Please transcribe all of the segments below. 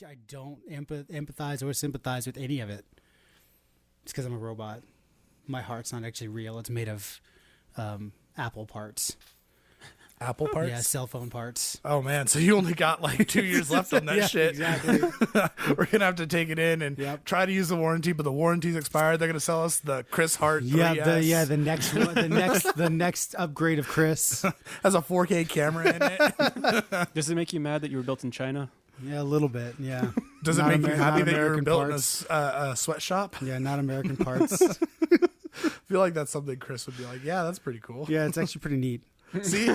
I don't empathize or sympathize with any of it. It's because I'm a robot. My heart's not actually real. It's made of Apple parts. Apple parts? Yeah, cell phone parts. Oh, man. So you only got like 2 years left on that Yeah, shit. exactly. We're going to have to take it in and try to use the warranty, but the warranty's expired. They're going to sell us the Chris Hart 3S. The next one, the next upgrade of Chris. Has a 4K camera in it. Does it make you mad that you were built in China? Yeah, a little bit, yeah. Does it make you happy that you were American built parts. in a sweatshop? Yeah, not American parts. I feel like that's something Chris would be like, yeah, that's pretty cool. Yeah, it's actually pretty neat. See?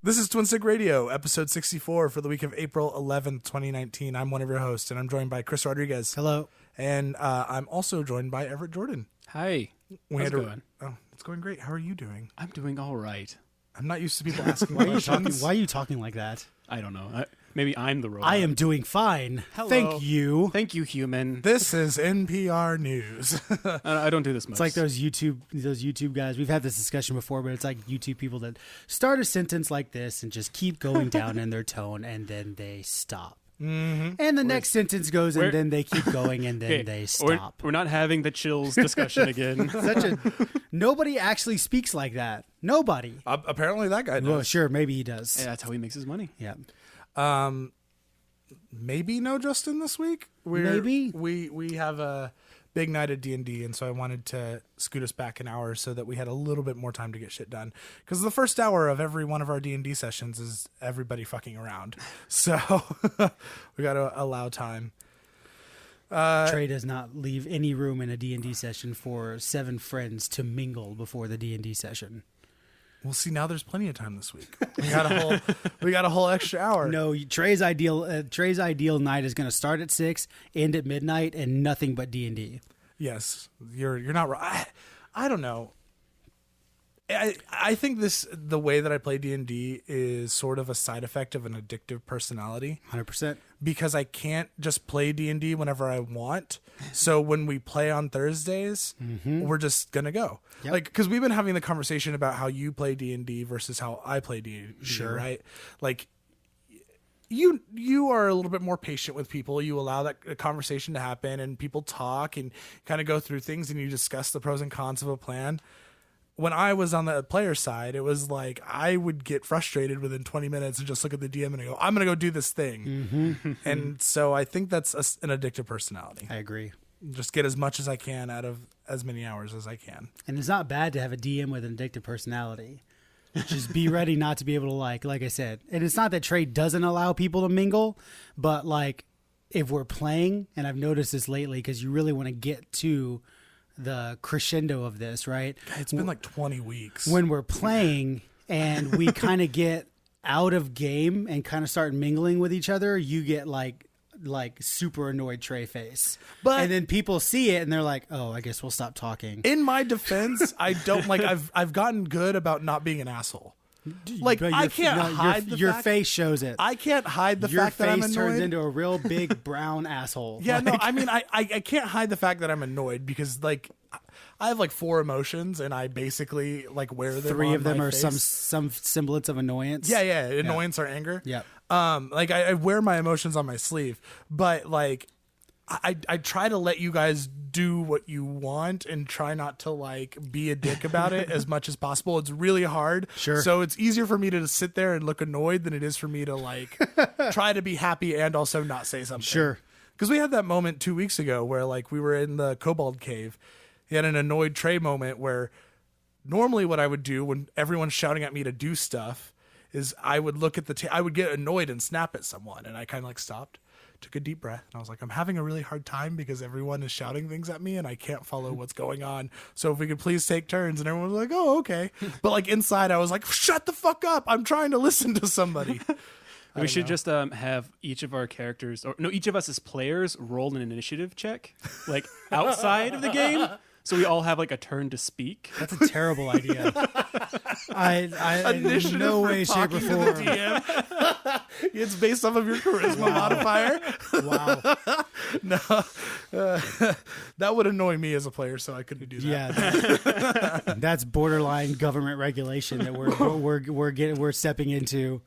This is Twin Stick Radio, episode 64 for the week of April 11th, 2019. I'm one of your hosts, and I'm joined by Chris Rodriguez. Hello. And I'm also joined by Everett Jordan. Hi. How's it going? Oh, it's going great. How are you doing? I'm doing all right. I'm not used to people asking Why questions. are you talking like that? I don't know. Maybe I'm the robot. I am doing fine. Hello. Thank you. Thank you, human. This is NPR News. I don't do this much. It's like those YouTube guys. We've had this discussion before, but it's like YouTube people that start a sentence like this and just keep going down in their tone, and then they stop. Mm-hmm. And the next sentence goes, and then they keep going, and then they stop. We're not having the chills discussion again. Nobody actually speaks like that. Nobody. Apparently that guy does. Well, sure, maybe he does. Yeah, that's how he makes his money. Yeah. Maybe no Justin this week. Maybe we have a big night at D&D, and so I wanted to scoot us back an hour so that we had a little bit more time to get shit done. Because the first hour of every one of our D&D sessions is everybody fucking around, so we got to allow time. Trey does not leave any room in a D&D session for 7 friends to mingle before the D&D session. Well, see, now there's plenty of time this week. We got a whole extra hour. No, Trey's ideal night is going to start at 6, end at midnight, and nothing but D&D. Yes, you're not right. I don't know. I think the way that I play D&D is sort of a side effect of an addictive personality. 100%. Because I can't just play D&D whenever I want. So when we play on Thursdays, we're just going to go. Yep. Like, because we've been having the conversation about how you play D&D versus how I play D&D, sure. Right? Like, you are a little bit more patient with people. You allow that conversation to happen, and people talk and kind of go through things, and you discuss the pros and cons of a plan. When I was on the player side, it was like I would get frustrated within 20 minutes and just look at the DM and I go, I'm going to go do this thing. Mm-hmm. And so I think that's an addictive personality. I agree. Just get as much as I can out of as many hours as I can. And it's not bad to have a DM with an addictive personality. Just be ready not to be able to like I said. And it's not that Trey doesn't allow people to mingle, but like if we're playing, and I've noticed this lately because you really want to get to the crescendo of this, right? It's been like 20 weeks. When we're playing and we kind of get out of game and kind of start mingling with each other, you get like super annoyed Trey face. And then people see it and they're like, oh, I guess we'll stop talking. In my defense, I don't like I've gotten good about not being an asshole. Like, I can't hide the your fact, face shows it. I can't hide the your fact that I'm face annoyed. turns into a real big brown asshole. Yeah, no, I mean, I can't hide the fact that I'm annoyed because, like, I have, like, 4 emotions, and I basically, like, wear them 3 on of them my are face. some semblance of annoyance. Yeah, annoyance or anger. Yeah. Like, I wear my emotions on my sleeve, but, like, I try to let you guys do what you want and try not to like be a dick about it as much as possible. It's really hard. Sure. So it's easier for me to sit there and look annoyed than it is for me to like try to be happy and also not say something. Sure. Because we had that moment 2 weeks ago where like we were in the Kobold Cave. He had an annoyed Trey moment where normally what I would do when everyone's shouting at me to do stuff is I would look at I would get annoyed and snap at someone, and I kind of like stopped, took a deep breath, and I was like, I'm having a really hard time because everyone is shouting things at me and I can't follow what's going on. So if we could please take turns. And everyone was like, oh, okay. But like inside I was like, shut the fuck up. I'm trying to listen to somebody. We should just have each of our characters, or no, each of us as players roll an initiative check, like outside of the game. So we all have like a turn to speak. That's a terrible idea. I in no way, shape, or form. It's based off of your charisma modifier. Wow. No, that would annoy me as a player, so I couldn't do that. Yeah, that's borderline government regulation that we're stepping into.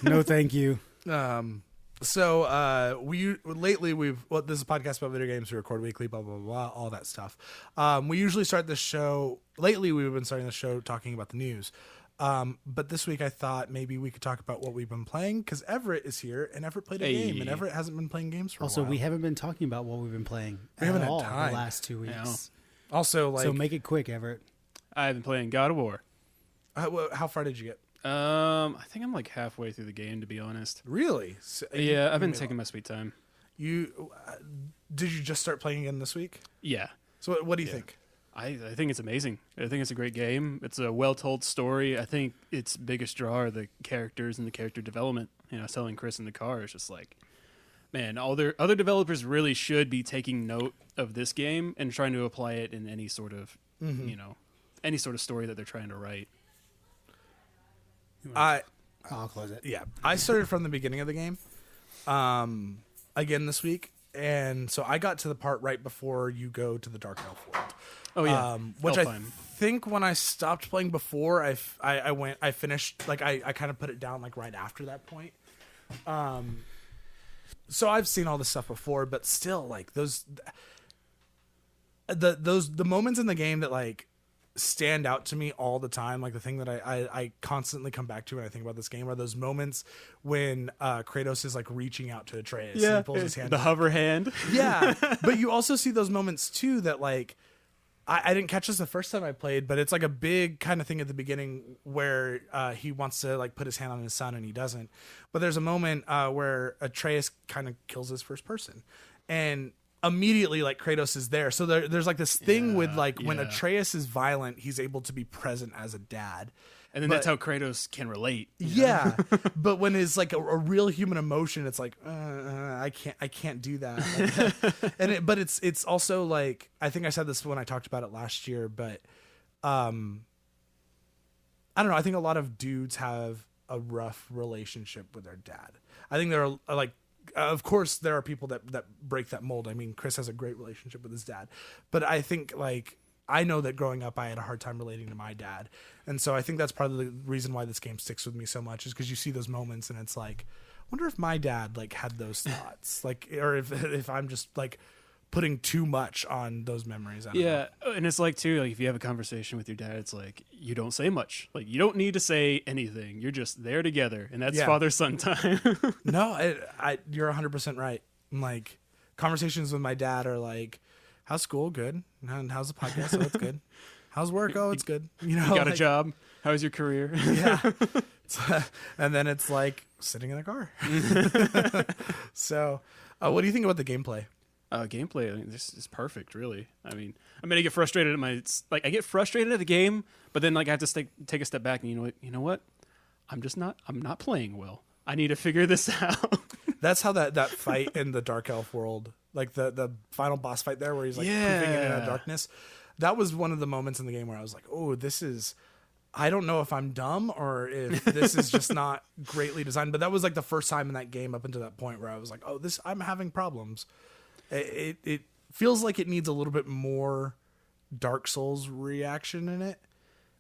No, thank you. So this is a podcast about video games. We record weekly, blah blah blah, all that stuff. We usually start the show. Lately, we've been starting the show talking about the news. But this week I thought maybe we could talk about what we've been playing because Everett is here and Everett played a game and Everett hasn't been playing games for a while. Also, we haven't been talking about what we've been playing We haven't at had all time. the last 2 weeks. Also, like, So make it quick, Everett. I've been playing God of War. how far did you get? I think I'm like halfway through the game, to be honest. Really? So, Yeah, I've been taking my sweet time. Did you just start playing again this week? Yeah. So what do you think? I think it's amazing. I think it's a great game. It's a well-told story. I think its biggest draw are the characters and the character development. Selling Chris in the car is just like, man, other developers really should be taking note of this game and trying to apply it in any sort of, any sort of story that they're trying to write. I'll close it. Yeah, I started from the beginning of the game, again this week, and so I got to the part right before you go to the Dark Elf world. Oh yeah, Which Hellfheim. I think when I stopped playing before, I finished, like I kind of put it down like right after that point. So I've seen all this stuff before, but still, like the moments in the game that like stand out to me all the time, like the thing that I constantly come back to when I think about this game are those moments when Kratos is like reaching out to Atreus and he pulls his hand the out. hover hand. Yeah, but you also see those moments too that like I didn't catch this the first time I played, but it's like a big kind of thing at the beginning where he wants to like put his hand on his son and he doesn't. But there's a moment where Atreus kind of kills his first person, and immediately like Kratos is there. So there's like this thing with like when Atreus is violent, he's able to be present as a dad. And then that's how Kratos can relate. Yeah, but when it's like a real human emotion, it's like I can't do that. But it's also like I think I said this when I talked about it last year, but I don't know. I think a lot of dudes have a rough relationship with their dad. I think there are like. Of course, there are people that break that mold. I mean, Chris has a great relationship with his dad, but I think like. I know that growing up, I had a hard time relating to my dad. And so I think that's part of the reason why this game sticks with me so much is because you see those moments and it's like, I wonder if my dad like had those thoughts, like, or if I'm just like putting too much on those memories. I don't know. And it's like too, like if you have a conversation with your dad, it's like, you don't say much, like you don't need to say anything. You're just there together. And that's father-son time. No, you're 100% right. Like conversations with my dad are like, how's school? Good. And how's the podcast? Oh, it's good. How's work? Oh, it's good. You got a job? How's your career? Yeah. And then it's like sitting in a car. So, what do you think about the gameplay? Gameplay, I mean, this is perfect, really. I mean, I get frustrated at I get frustrated at the game, but then like I have to take a step back and you know what? I'm not playing well. I need to figure this out. That's how that fight in the Dark Elf world, like the final boss fight there where he's like pooping in the darkness. That was one of the moments in the game where I was like, oh, I don't know if I'm dumb or if this is just not greatly designed. But that was like the first time in that game up until that point where I was like, oh, I'm having problems. It feels like it needs a little bit more Dark Souls reaction in it.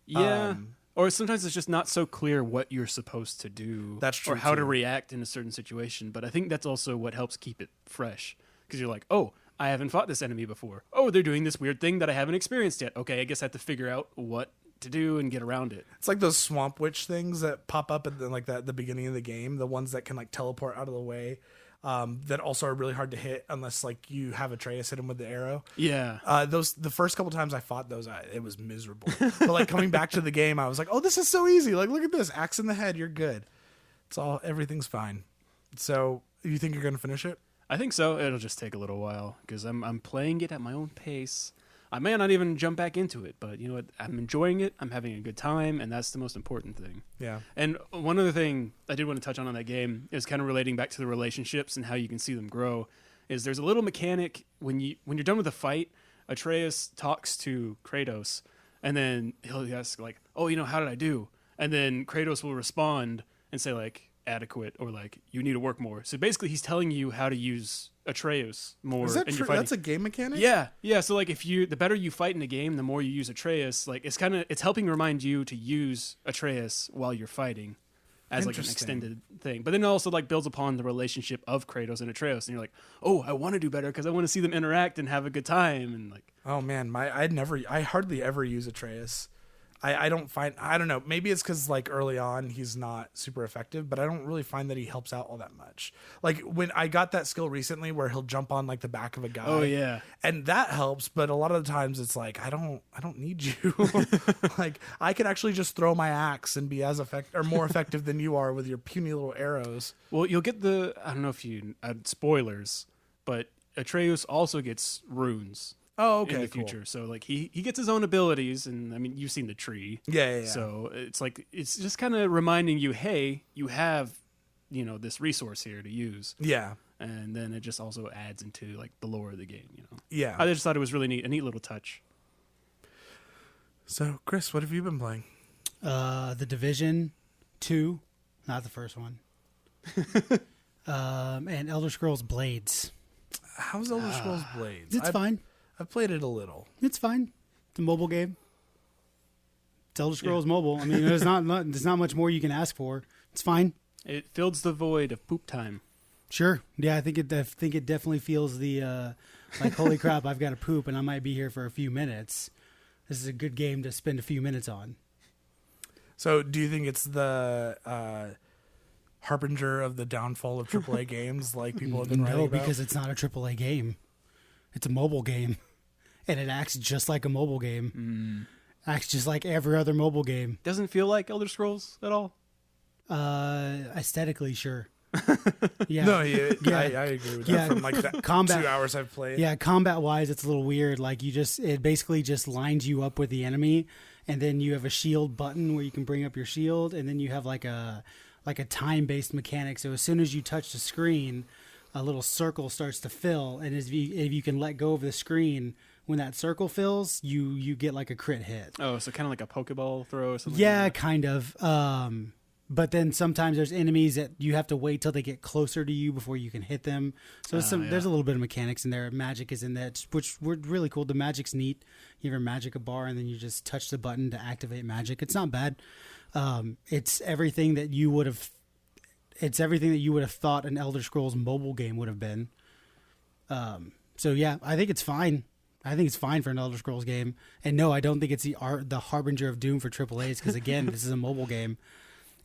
Yeah. Or sometimes it's just not so clear what you're supposed to do. That's true. Or how to react in a certain situation. But I think that's also what helps keep it fresh. Because you're like, oh, I haven't fought this enemy before. Oh, they're doing this weird thing that I haven't experienced yet. Okay, I guess I have to figure out what to do and get around it. It's like those swamp witch things that pop up at the beginning of the game. The ones that can like teleport out of the way. That also are really hard to hit unless like you have Atreus hit him with the arrow. Yeah. The first couple times I fought those, it was miserable. But like coming back to the game, I was like, oh, this is so easy. Like, look at this, axe in the head, you're good. Everything's fine. So you think you're gonna finish it? I think so. It'll just take a little while because I'm playing it at my own pace. I may not even jump back into it, but you know what? I'm enjoying it. I'm having a good time, and that's the most important thing. Yeah. And one other thing I did want to touch on that game is kind of relating back to the relationships and how you can see them grow. Is there's a little mechanic when you're done with a fight, Atreus talks to Kratos, and then he'll ask like, "Oh, how did I do?" And then Kratos will respond and say like, adequate or like you need to work more. So basically, he's telling you how to use Atreus more. Is that in true? your fighting. That's a game mechanic? Yeah. So like, the better you fight in a game, the more you use Atreus. Like it's helping remind you to use Atreus while you're fighting, as like an Interesting. extended thing. But then it also like builds upon the relationship of Kratos and Atreus, and you're like, oh, I want to do better because I want to see them interact and have a good time, and like. Oh man, I hardly ever use Atreus. I don't know. Maybe it's because like early on he's not super effective, but I don't really find that he helps out all that much. Like when I got that skill recently where he'll jump on like the back of a guy. Oh yeah. And that helps, but a lot of the times it's like I don't need you. Like I can actually just throw my axe and be as effective or more effective than you are with your puny little arrows. Well, you'll get I don't know if you spoilers, but Atreus also gets runes. Oh, okay, in the cool. future. So like he gets his own abilities, and I mean you've seen the tree. Yeah. So it's like it's just kind of reminding you, hey, you have, this resource here to use, Yeah. and then it just also adds into like the lore of the game. Yeah. I just thought it was really neat, a neat little touch. So, Chris, what have you been playing? The Division 2, not the first one. And Elder Scrolls Blades. How's Elder Scrolls Blades? It's fine. I've played it a little. It's fine. It's a mobile game. It's Elder Scrolls Mobile. I mean, there's not much more you can ask for. It's fine. It fills the void of poop time. Sure. Yeah, I think it definitely feels the like holy crap, I've got to poop and I might be here for a few minutes. This is a good game to spend a few minutes on. So, do you think it's the harbinger of the downfall of AAA games, like people have been writing No, about? because it's not a AAA game. It's a mobile game, and it acts just like a mobile game. Acts just like every other mobile game. Doesn't feel like Elder Scrolls at all. Aesthetically, sure. Yeah. No, yeah, I agree with that. Yeah. From like the Combat- 2 hours I've played. Yeah, combat wise, it's a little weird. Like it basically just lines you up with the enemy, and then you have a shield button where you can bring up your shield, and then you have like a time based mechanic. So as soon as you touch the screen, a little circle starts to fill, and if you can let go of the screen when that circle fills, you get like a crit hit. Oh, so kind of like a Pokeball throw or something. Yeah, like that. kind of. But then sometimes there's enemies that you have to wait till they get closer to you before you can hit them. So there's a little bit of mechanics in there. Magic is in that, which were really cool. The magic's neat. You ever magic a bar and then you just touch the button to activate magic. It's not bad. It's everything that you would have. It's everything that you would have thought an Elder Scrolls mobile game would have been. So yeah, I think it's fine. I think it's fine for an Elder Scrolls game. And no, I don't think it's the harbinger of doom for AAAs because again, this is a mobile game.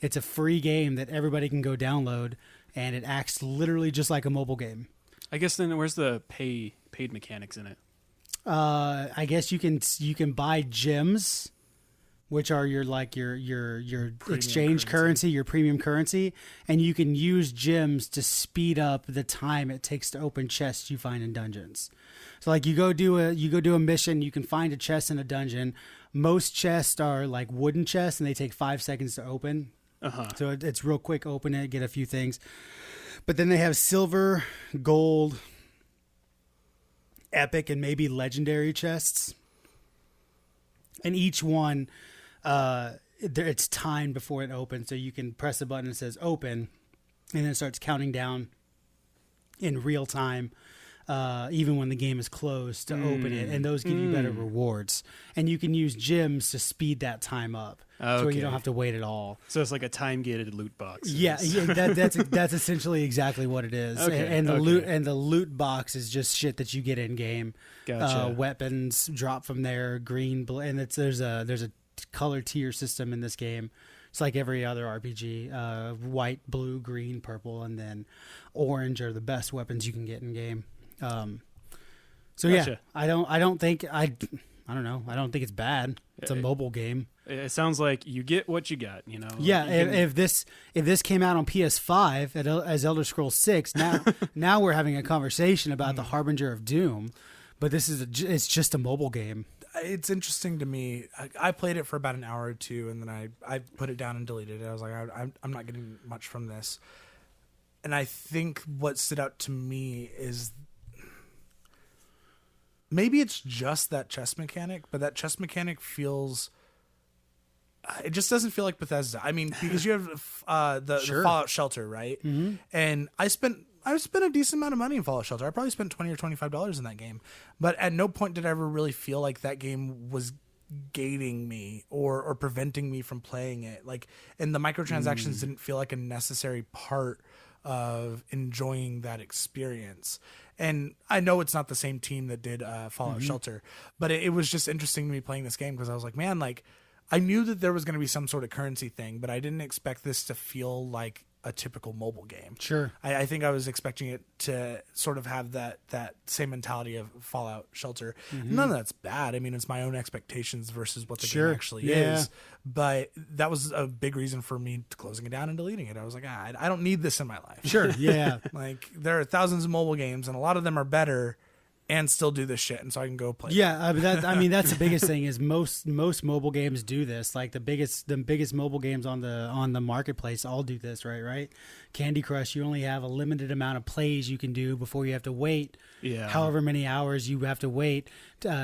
It's a free game that everybody can go download, and it acts literally just like a mobile game. I guess then where's the paid mechanics in it? I guess you can buy gems, which are your exchange currency, your premium currency, and you can use gems to speed up the time it takes to open chests you find in dungeons. So like you go do a mission, you can find a chest in a dungeon. Most chests are like wooden chests, and they take 5 seconds to open. So it's real quick, open it, get a few things. But then they have silver, gold, epic, and maybe legendary chests. And each one, it's timed before it opens. So you can press a button that says open, and then it starts counting down in real time. Even when the game is closed to open it, and those give you better rewards. And you can use gems to speed that time up, so you don't have to wait at all. So it's like a time-gated loot box. Yeah, that's essentially exactly what it is. Okay, And the loot box is just shit that you get in game. Gotcha. Weapons drop from there, green, and there's a color tier system in this game. It's like every other RPG. White, blue, green, purple, and then orange are the best weapons you can get in game. So Gotcha. yeah, I don't think it's bad. It's a mobile game. It sounds like you get what you got, Yeah, You can- if this came out on PS5 as Elder Scrolls 6, now we're having a conversation about the Harbinger of Doom, but it's just a mobile game. It's interesting to me. I played it for about an hour or two, and then I put it down and deleted it. I was like, I'm not getting much from this. And I think what stood out to me is maybe it's just that chess mechanic, but that chess mechanic feels it just doesn't feel like Bethesda. I mean, because you have the Fallout Shelter, right? Mm-hmm. And I've spent a decent amount of money in Fallout Shelter. I probably spent $20 or $25 in that game, but at no point did I ever really feel like that game was gating me or preventing me from playing it. Like, and the microtransactions didn't feel like a necessary part of enjoying that experience. And I know it's not the same team that did Fallout Shelter, but it was just interesting to me playing this game because I was like, man, like I knew that there was going to be some sort of currency thing, but I didn't expect this to feel like a typical mobile game. Sure. I think I was expecting it to sort of have that same mentality of Fallout Shelter. None of that's bad. I mean, it's my own expectations versus what the game actually is. But that was a big reason for me closing it down and deleting it. I was like, I don't need this in my life. Sure. Yeah. Like, there are thousands of mobile games, and a lot of them are better and still do this shit, and so I can go play. Yeah, that's the biggest thing is most mobile games do this. Like the biggest mobile games on the marketplace all do this, right? Candy Crush, you only have a limited amount of plays you can do before you have to wait. Yeah. However many hours you have to wait.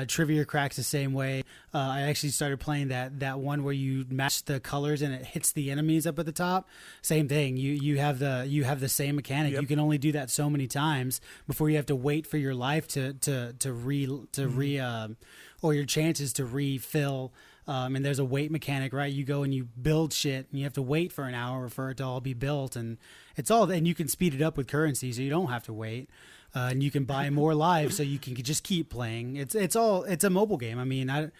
Trivia Cracks the same way. I actually started playing that one where you match the colors and it hits the enemies up at the top. Same thing. You have the same mechanic. Yep. You can only do that so many times before you have to wait for your life or your chances to refill. And there's a wait mechanic, right? You go and you build shit and you have to wait for an hour for it to all be built, and and you can speed it up with currency so you don't have to wait. And you can buy more lives so you can just keep playing. It's a mobile game. I mean,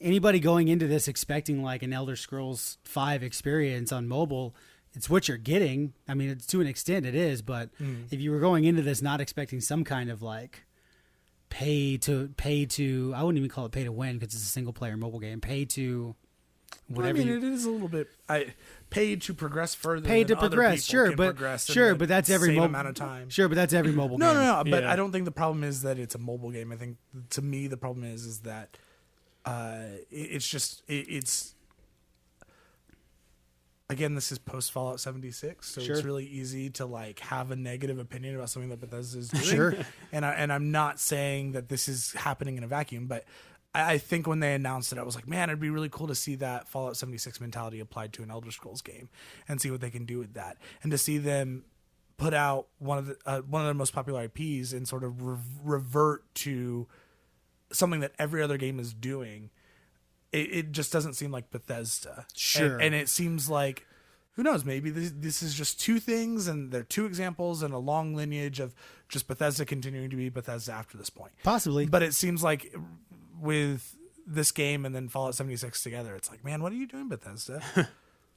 anybody going into this expecting like an Elder Scrolls 5 experience on mobile, it's what you're getting. I mean, it's to an extent it is, but if you were going into this not expecting some kind of like pay to I wouldn't even call it pay to win because it's a single player mobile game. Pay to whatever. I mean, it is a little bit. Paid to progress further. Paid to than other progress, people sure, can but progress in but that's every same amount of time. Sure, but that's every mobile game. No. But Yeah. I don't think the problem is that it's a mobile game. I think to me the problem is that it's again, this is post Fallout 76, so Sure. it's really easy to like have a negative opinion about something that Bethesda is doing. Sure. And I'm not saying that this is happening in a vacuum, but I think when they announced it, I was like, man, it'd be really cool to see that Fallout 76 mentality applied to an Elder Scrolls game and see what they can do with that, and to see them put out one of their most popular IPs and sort of revert to something that every other game is doing. It just doesn't seem like Bethesda. Sure. And it seems like, who knows, maybe this is just two things and they're two examples and a long lineage of just Bethesda continuing to be Bethesda after this point. Possibly. But it seems like with this game and then Fallout 76 together, it's like, man, what are you doing, Bethesda?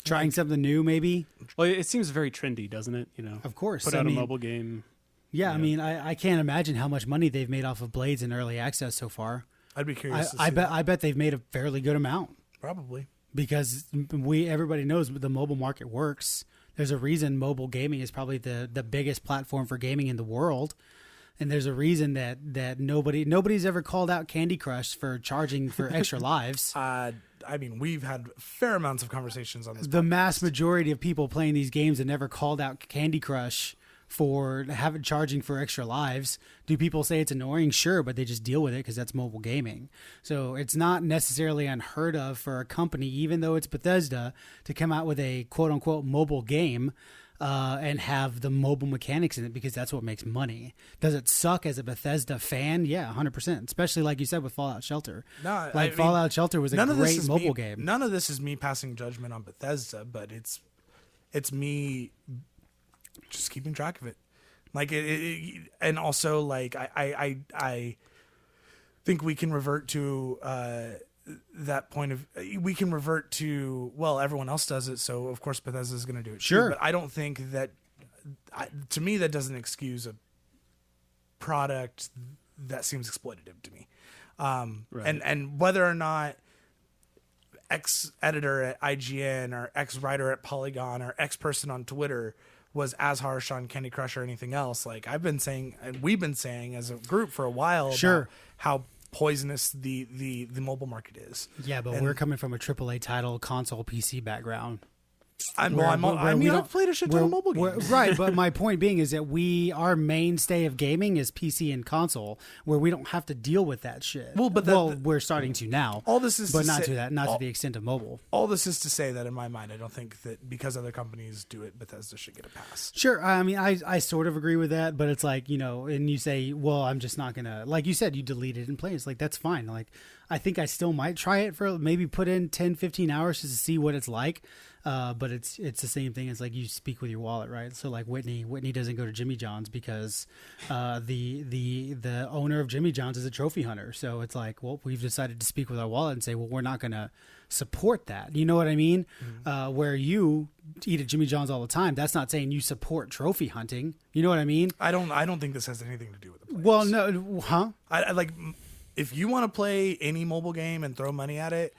Trying something new, maybe. Well, it seems very trendy, doesn't it? You know, Of course. put I out mean, a mobile game. Yeah, I mean, I can't imagine how much money they've made off of Blades in early access so far. I'd be curious. I bet they've made a fairly good amount Probably. because everybody knows the mobile market works. There's a reason mobile gaming is probably the biggest platform for gaming in the world. And there's a reason that nobody's ever called out Candy Crush for charging for extra lives. I mean, we've had fair amounts of conversations on this. The mass majority of people playing these games have never called out Candy Crush for charging for extra lives. Do people say it's annoying? Sure, but they just deal with it because that's mobile gaming. So it's not necessarily unheard of for a company, even though it's Bethesda, to come out with a quote-unquote mobile game and have the mobile mechanics in it because that's what makes money. Does it suck as a Bethesda fan? Yeah, 100%. Especially like you said with Fallout Shelter. No, Fallout Shelter was a great mobile game. None of this is me passing judgment on Bethesda, but it's me just keeping track of it. Like and also like I think we can revert to that point of we can revert to, well, everyone else does it, so of course Bethesda is going to do it Sure. too. But I don't think that to me that doesn't excuse a product that seems exploitative to me. Right. And whether or not X editor at IGN or X writer at Polygon or X person on Twitter was as harsh on Candy Crush or anything else, like I've been saying, and we've been saying as a group for a while, Sure. about how poisonous the mobile market is. Yeah, but we're coming from a AAA title console PC background. I've played a shit ton of mobile games. Right, but my point being is that our mainstay of gaming is PC and console, where we don't have to deal with that shit. Well, but we're starting to now. All this is, but not to the extent of mobile. All this is to say that in my mind, I don't think that because other companies do it, Bethesda should get a pass. Sure, I mean, I sort of agree with that, but it's like, and you say, well, I'm just not gonna, like you said, you delete it and play. It's like, that's fine. Like, I think I still might try it for maybe put in 10, 15 hours just to see what it's like. But it's the same thing as like you speak with your wallet, right? So like Whitney doesn't go to Jimmy John's because the owner of Jimmy John's is a trophy hunter. So it's like, well, we've decided to speak with our wallet and say, well, we're not going to support that. You know what I mean? Mm-hmm. Where you eat at Jimmy John's all the time, that's not saying you support trophy hunting. You know what I mean? I don't think this has anything to do with the players. Well, no, huh? I like if you want to play any mobile game and throw money at it.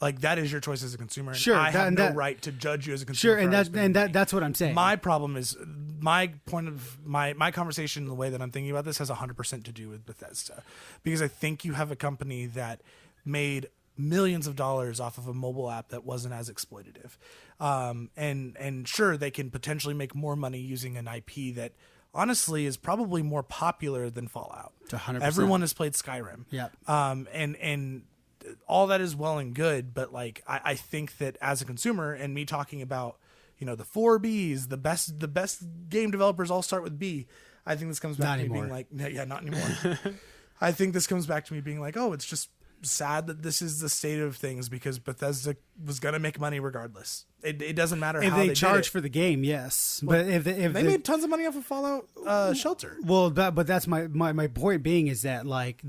Like, that is your choice as a consumer. And sure, I have no right to judge you as a consumer. Sure, and that's what I'm saying. My problem is my point of my conversation, the way that I'm thinking about this, has 100% to do with Bethesda, because I think you have a company that made millions of dollars off of a mobile app that wasn't as exploitative, and sure, they can potentially make more money using an IP that honestly is probably more popular than Fallout. 100%. Everyone has played Skyrim. Yeah. And all that is well and good, but like I think that as a consumer, and me talking about the 4 Bs, the best game developers all start with B. I think this comes back to me being like, not anymore. I think this comes back to me being like, oh, it's just sad that this is the state of things because Bethesda was gonna make money regardless. It doesn't matter if how they they charge for the game, yes. Well, but if they made tons of money off of Fallout Shelter. Well, but that's my point being is that like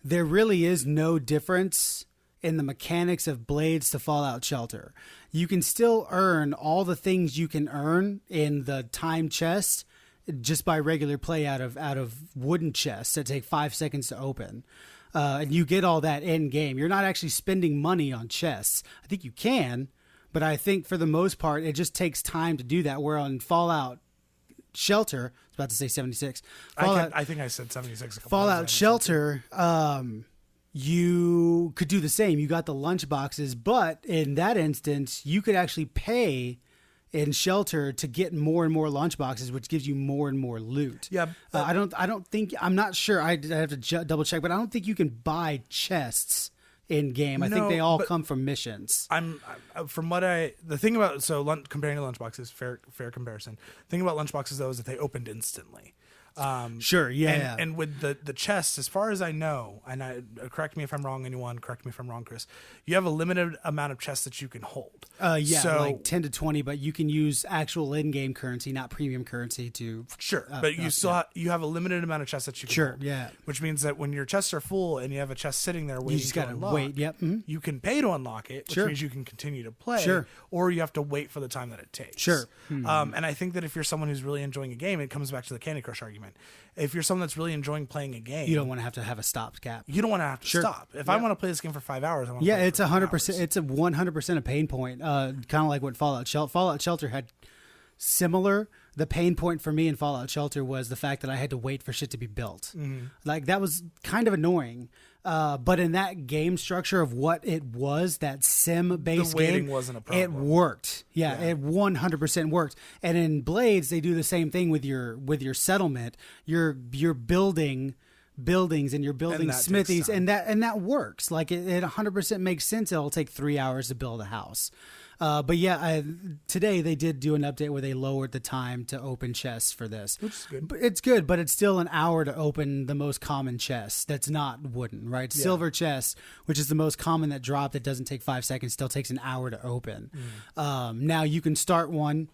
there really is no difference in the mechanics of Blades to Fallout Shelter. You can still earn all the things you can earn in the time chest just by regular play out of wooden chests that take 5 seconds to open. And you get all that in game. You're not actually spending money on chests. I think you can, but I think for the most part, it just takes time to do that. Where on Fallout Shelter, I was about to say 76. I think I said 76. Fallout Shelter, you could do the same. You got the lunch boxes, but in that instance, you could actually pay in Shelter to get more and more lunch boxes, which gives you more and more loot. Yeah, I'm not sure. I have to double check, but I don't think you can buy chests in game. I think they all come from missions. The thing about comparing to lunchboxes, fair comparison. The thing about lunchboxes though is that they opened instantly. Sure, yeah. And with the chests, as far as I know, and correct me if I'm wrong, anyone, correct me if I'm wrong, Chris, you have a limited amount of chests that you can hold. Like 10 to 20, but you can use actual in-game currency, not premium currency to... Sure, but you still you have a limited amount of chests that you can hold. Yeah. Which means that when your chests are full and you have a chest sitting there waiting to unlock, wait, yep. Mm-hmm. You can pay to unlock it, which means you can continue to play, or you have to wait for the time that it takes. Sure. And I think that if you're someone who's really enjoying a game, it comes back to the Candy Crush argument. If you're someone that's really enjoying playing a game, you don't want to have a stopgap. You don't want to have to stop. If I want to play this game for 5 hours, I want to play it's 100%. It's a 100% a pain point. Kind of like what Fallout Shelter had similar. The pain point for me in Fallout Shelter was the fact that I had to wait for shit to be built. Mm-hmm. Like that was kind of annoying. But in that game structure of what it was, that sim-based the waiting game, wasn't a problem. It worked. Yeah, it 100% worked. And in Blades, they do the same thing with your settlement. You're building buildings and you're building smithies, and that works. Like it 100% makes sense. It'll take 3 hours to build a house. But yeah, today they did do an update where they lowered the time to open chests for this. Which is good. It's good, but it's still an hour to open the most common chest that's not wooden, right? Yeah. Silver chest, which is the most common that drop that doesn't take 5 seconds, still takes an hour to open. Now you can start one,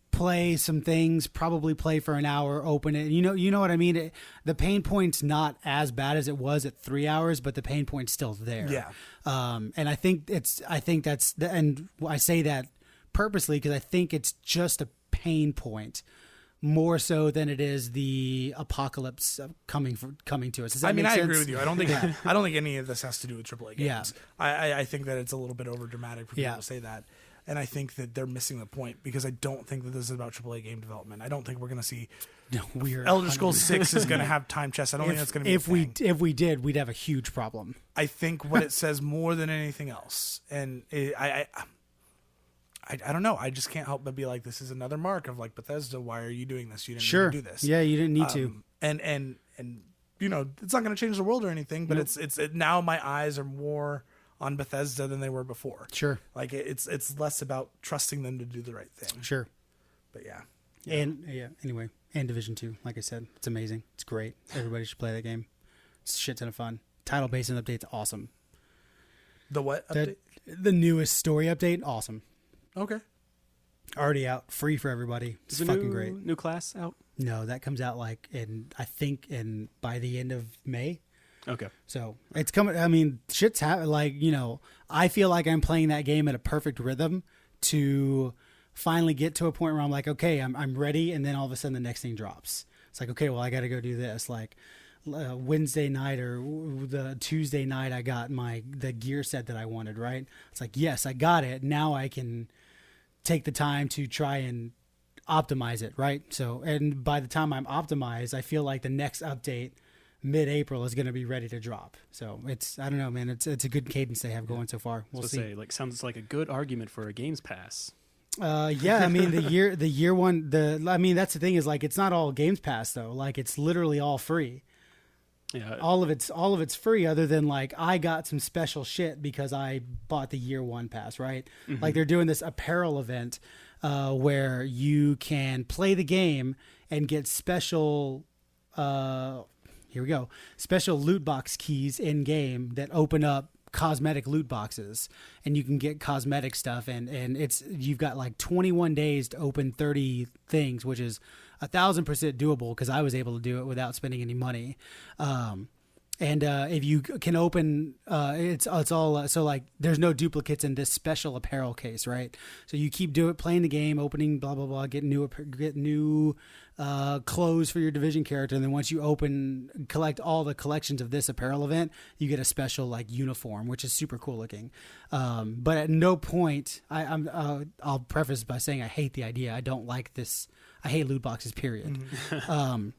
play some things, probably play for an hour, open it. You know what I mean? The pain point's not as bad as it was at 3 hours, but the pain point's still there. Yeah. And I think and I say that purposely because I think it's just a pain point more so than it is the apocalypse coming to us. Does that make sense? I agree with you. I don't think any of this has to do with AAA games. Yeah. I think that it's a little bit over dramatic for people to say that. And I think that they're missing the point because I don't think that this is about AAA game development. I don't think we're going to see Elder Scrolls 6 is going to have time chests. I don't think that's going to be if we did, we'd have a huge problem. I think what it says more than anything else, and I don't know. I just can't help but be like, this is another mark of like Bethesda. Why are you doing this? You didn't Sure. need to do this. Yeah, you didn't need to. And you know, it's not going to change the world or anything, but Nope. it's now my eyes are more on Bethesda than they were before. Sure. Like it's less about trusting them to do the right thing. Sure. But yeah. And anyway, and Division 2, like I said, it's amazing. It's great. Everybody should play that game. It's a shit ton of fun. Title based update's awesome. The what update? The newest story update, awesome. Okay. Already out, free for everybody. It's Is a fucking great. new class out? No, that comes out like by the end of May. Okay. So it's coming. I mean, shit's like, you know, I feel like I'm playing that game at a perfect rhythm to finally get to a point where I'm like, okay, I'm ready, and then all of a sudden the next thing drops. It's like, okay, well, I got to go do this. Like Wednesday night or the Tuesday night, I got the gear set that I wanted. Right? It's like, yes, I got it. Now I can take the time to try and optimize it. Right? So, and by the time I'm optimized, I feel like the next update mid-April is going to be ready to drop. So it's, I don't know, man. It's a good cadence they have going so far. We'll see. Say, like, sounds like a good argument for a Games Pass. Yeah, I mean the year one. I mean that's the thing is like it's not all Games Pass though. Like it's literally all free. Yeah. All of it's free other than like I got some special shit because I bought the year one pass, right? Mm-hmm. Like they're doing this apparel event where you can play the game and get special. Here we go. Special loot box keys in game that open up cosmetic loot boxes, and you can get cosmetic stuff, and it's, you've got like 21 days to open 30 things, which is 1,000% doable because I was able to do it without spending any money. And if you can open, it's all so like there's no duplicates in this special apparel case, right? So you keep playing the game, opening blah blah blah, get new clothes for your division character, and then once you collect all the collections of this apparel event, you get a special like uniform, which is super cool looking. But at no point, I'll preface by saying I hate the idea. I don't like this. I hate loot boxes. Period. Mm-hmm.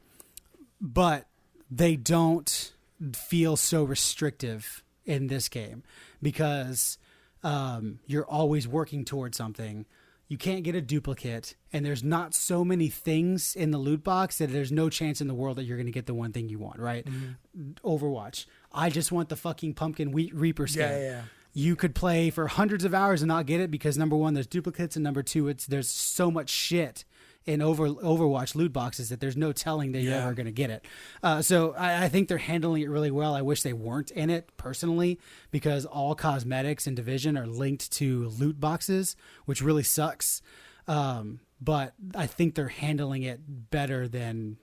But they don't feel so restrictive in this game because you're always working towards something. You can't get a duplicate, and there's not so many things in the loot box that there's no chance in the world that you're going to get the one thing you want, right? Mm-hmm. Overwatch. I just want the fucking pumpkin reaper skin. Yeah. You could play for hundreds of hours and not get it because number one, there's duplicates, and number two, there's so much shit in Overwatch loot boxes that there's no telling that you're ever going to get it. So I think they're handling it really well. I wish they weren't in it personally because all cosmetics in Division are linked to loot boxes, which really sucks. But I think they're handling it better than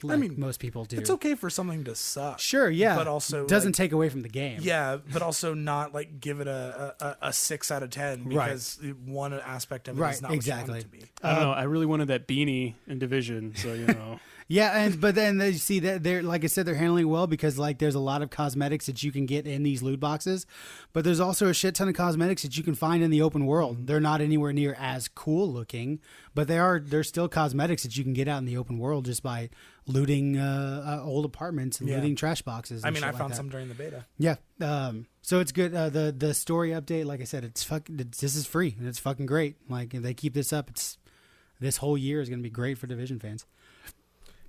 most people do. It's okay for something to suck. Sure, yeah. But also doesn't take away from the game. Yeah, but also not like give it a 6 out of 10 because one aspect of it is not exactly. what you want it to be. I don't know. I really wanted that beanie in Division, so you know. Yeah, but then you see that they're, like I said, they're handling it well because like there's a lot of cosmetics that you can get in these loot boxes, but there's also a shit ton of cosmetics that you can find in the open world. Mm-hmm. They're not anywhere near as cool looking, but there's still cosmetics that you can get out in the open world just by looting old apartments and looting trash boxes. And I found some during the beta. Yeah. So it's good. The story update, like I said, this is free and it's fucking great. Like if they keep this up, this whole year is going to be great for Division fans.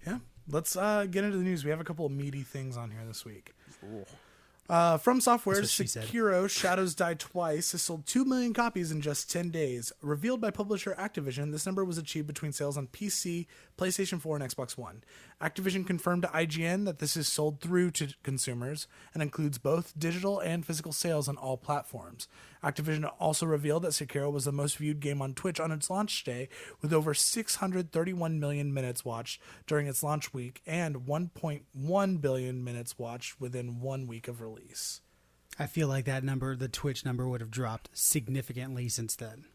Yeah. Let's get into the news. We have a couple of meaty things on here this week. From Software's Sekiro Shadows Die Twice has sold 2 million copies in just 10 days. Revealed by publisher Activision, this number was achieved between sales on PC, PlayStation 4, and Xbox One. Activision confirmed to IGN that this is sold through to consumers and includes both digital and physical sales on all platforms. Activision also revealed that Sekiro was the most viewed game on Twitch on its launch day, with over 631 million minutes watched during its launch week and 1.1 billion minutes watched within 1 week of release. I feel like that number, the Twitch number, would have dropped significantly since then.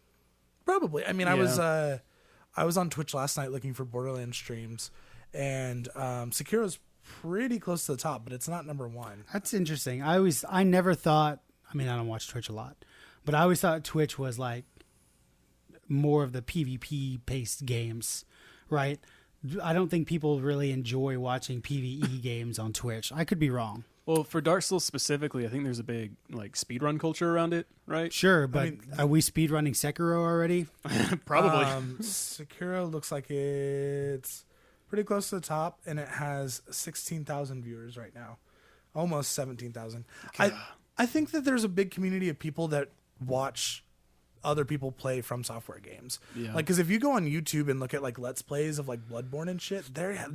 Probably. I mean, I was on Twitch last night looking for Borderlands streams, and Sekiro's pretty close to the top, but it's not number one. That's interesting. I never thought. I mean, I don't watch Twitch a lot, but I always thought Twitch was like more of the PvP based games, right? I don't think people really enjoy watching PvE games on Twitch. I could be wrong. Well, for Dark Souls specifically, I think there's a big like speedrun culture around it, right? Sure, but mean- are we speedrunning Sekiro already? Probably. Sekiro looks like it's pretty close to the top, and it has 16,000 viewers right now, almost 17,000. I think that there's a big community of people that watch other people play From Software games. Yeah. Like, because if you go on YouTube and look at like Let's Plays of like Bloodborne and shit,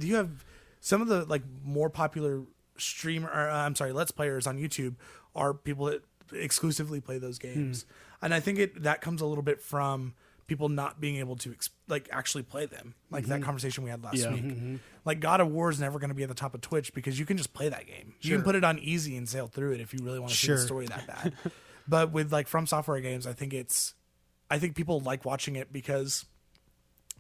you have some of the like more popular Let's Players on YouTube are people that exclusively play those games. And I think that comes a little bit from people not being able to actually play them. Like that conversation we had last week. Like God of War is never going to be at the top of Twitch because you can just play that game. You can put it on easy and sail through it if you really want to see the story that bad. But with like From Software games, I think people like watching it because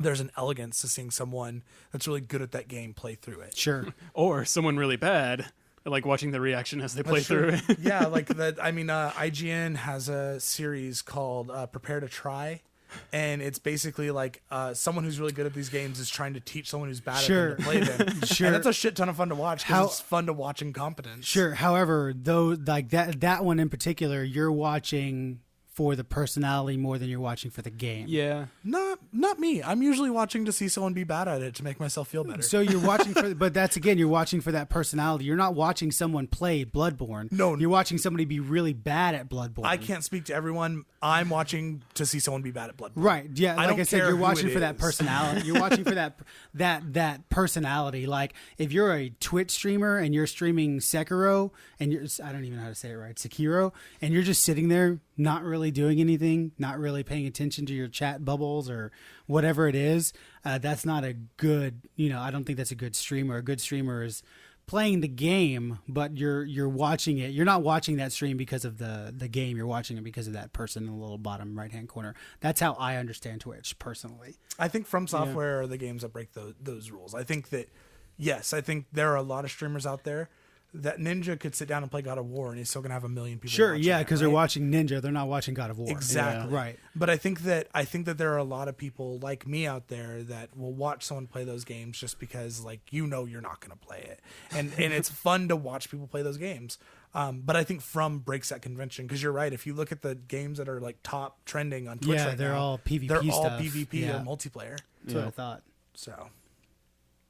there's an elegance to seeing someone that's really good at that game play through it. Sure. Or someone really bad, like watching the reaction as they play through it. Yeah, like that. I mean, IGN has a series called Prepare to Try. And it's basically like someone who's really good at these games is trying to teach someone who's bad at them to play them. Sure. And that's a shit ton of fun to watch because it's fun to watch incompetence. Sure. However, though, like that one in particular, you're watching for the personality more than you're watching for the game. Yeah. Not me. I'm usually watching to see someone be bad at it to make myself feel better. So you're watching for, but that's again, you're watching for that personality. You're not watching someone play Bloodborne. No. You're watching somebody be really bad at Bloodborne. I can't speak to everyone. I'm watching to see someone be bad at Bloodborne. Right. Yeah. I Like don't I said, care you're who watching it for that is. personality. You're watching for that personality. Like if you're a Twitch streamer and you're streaming Sekiro and I don't even know how to say it right, Sekiro, and you're just sitting there not really doing anything, not really paying attention to your chat bubbles or whatever it is, that's not a good, I don't think that's a good streamer. A good streamer is playing the game, but you're watching it. You're not watching that stream because of the game. You're watching it because of that person in the little bottom right-hand corner. That's how I understand Twitch personally. I think From Software are the games that break those rules. I think that, yes, I think there are a lot of streamers out there that Ninja could sit down and play God of War and he's still going to have 1 million people. Sure, watching yeah, it, because right? they're watching Ninja. They're not watching God of War. Exactly. Yeah, right. But I think that there are a lot of people like me out there that will watch someone play those games just because you're not going to play it. And it's fun to watch people play those games. But I think From breaks that convention because you're right. If you look at the games that are like trending on Twitch right they're now, all PvP they're all stuff. PvP Yeah. or multiplayer. That's what I thought. So,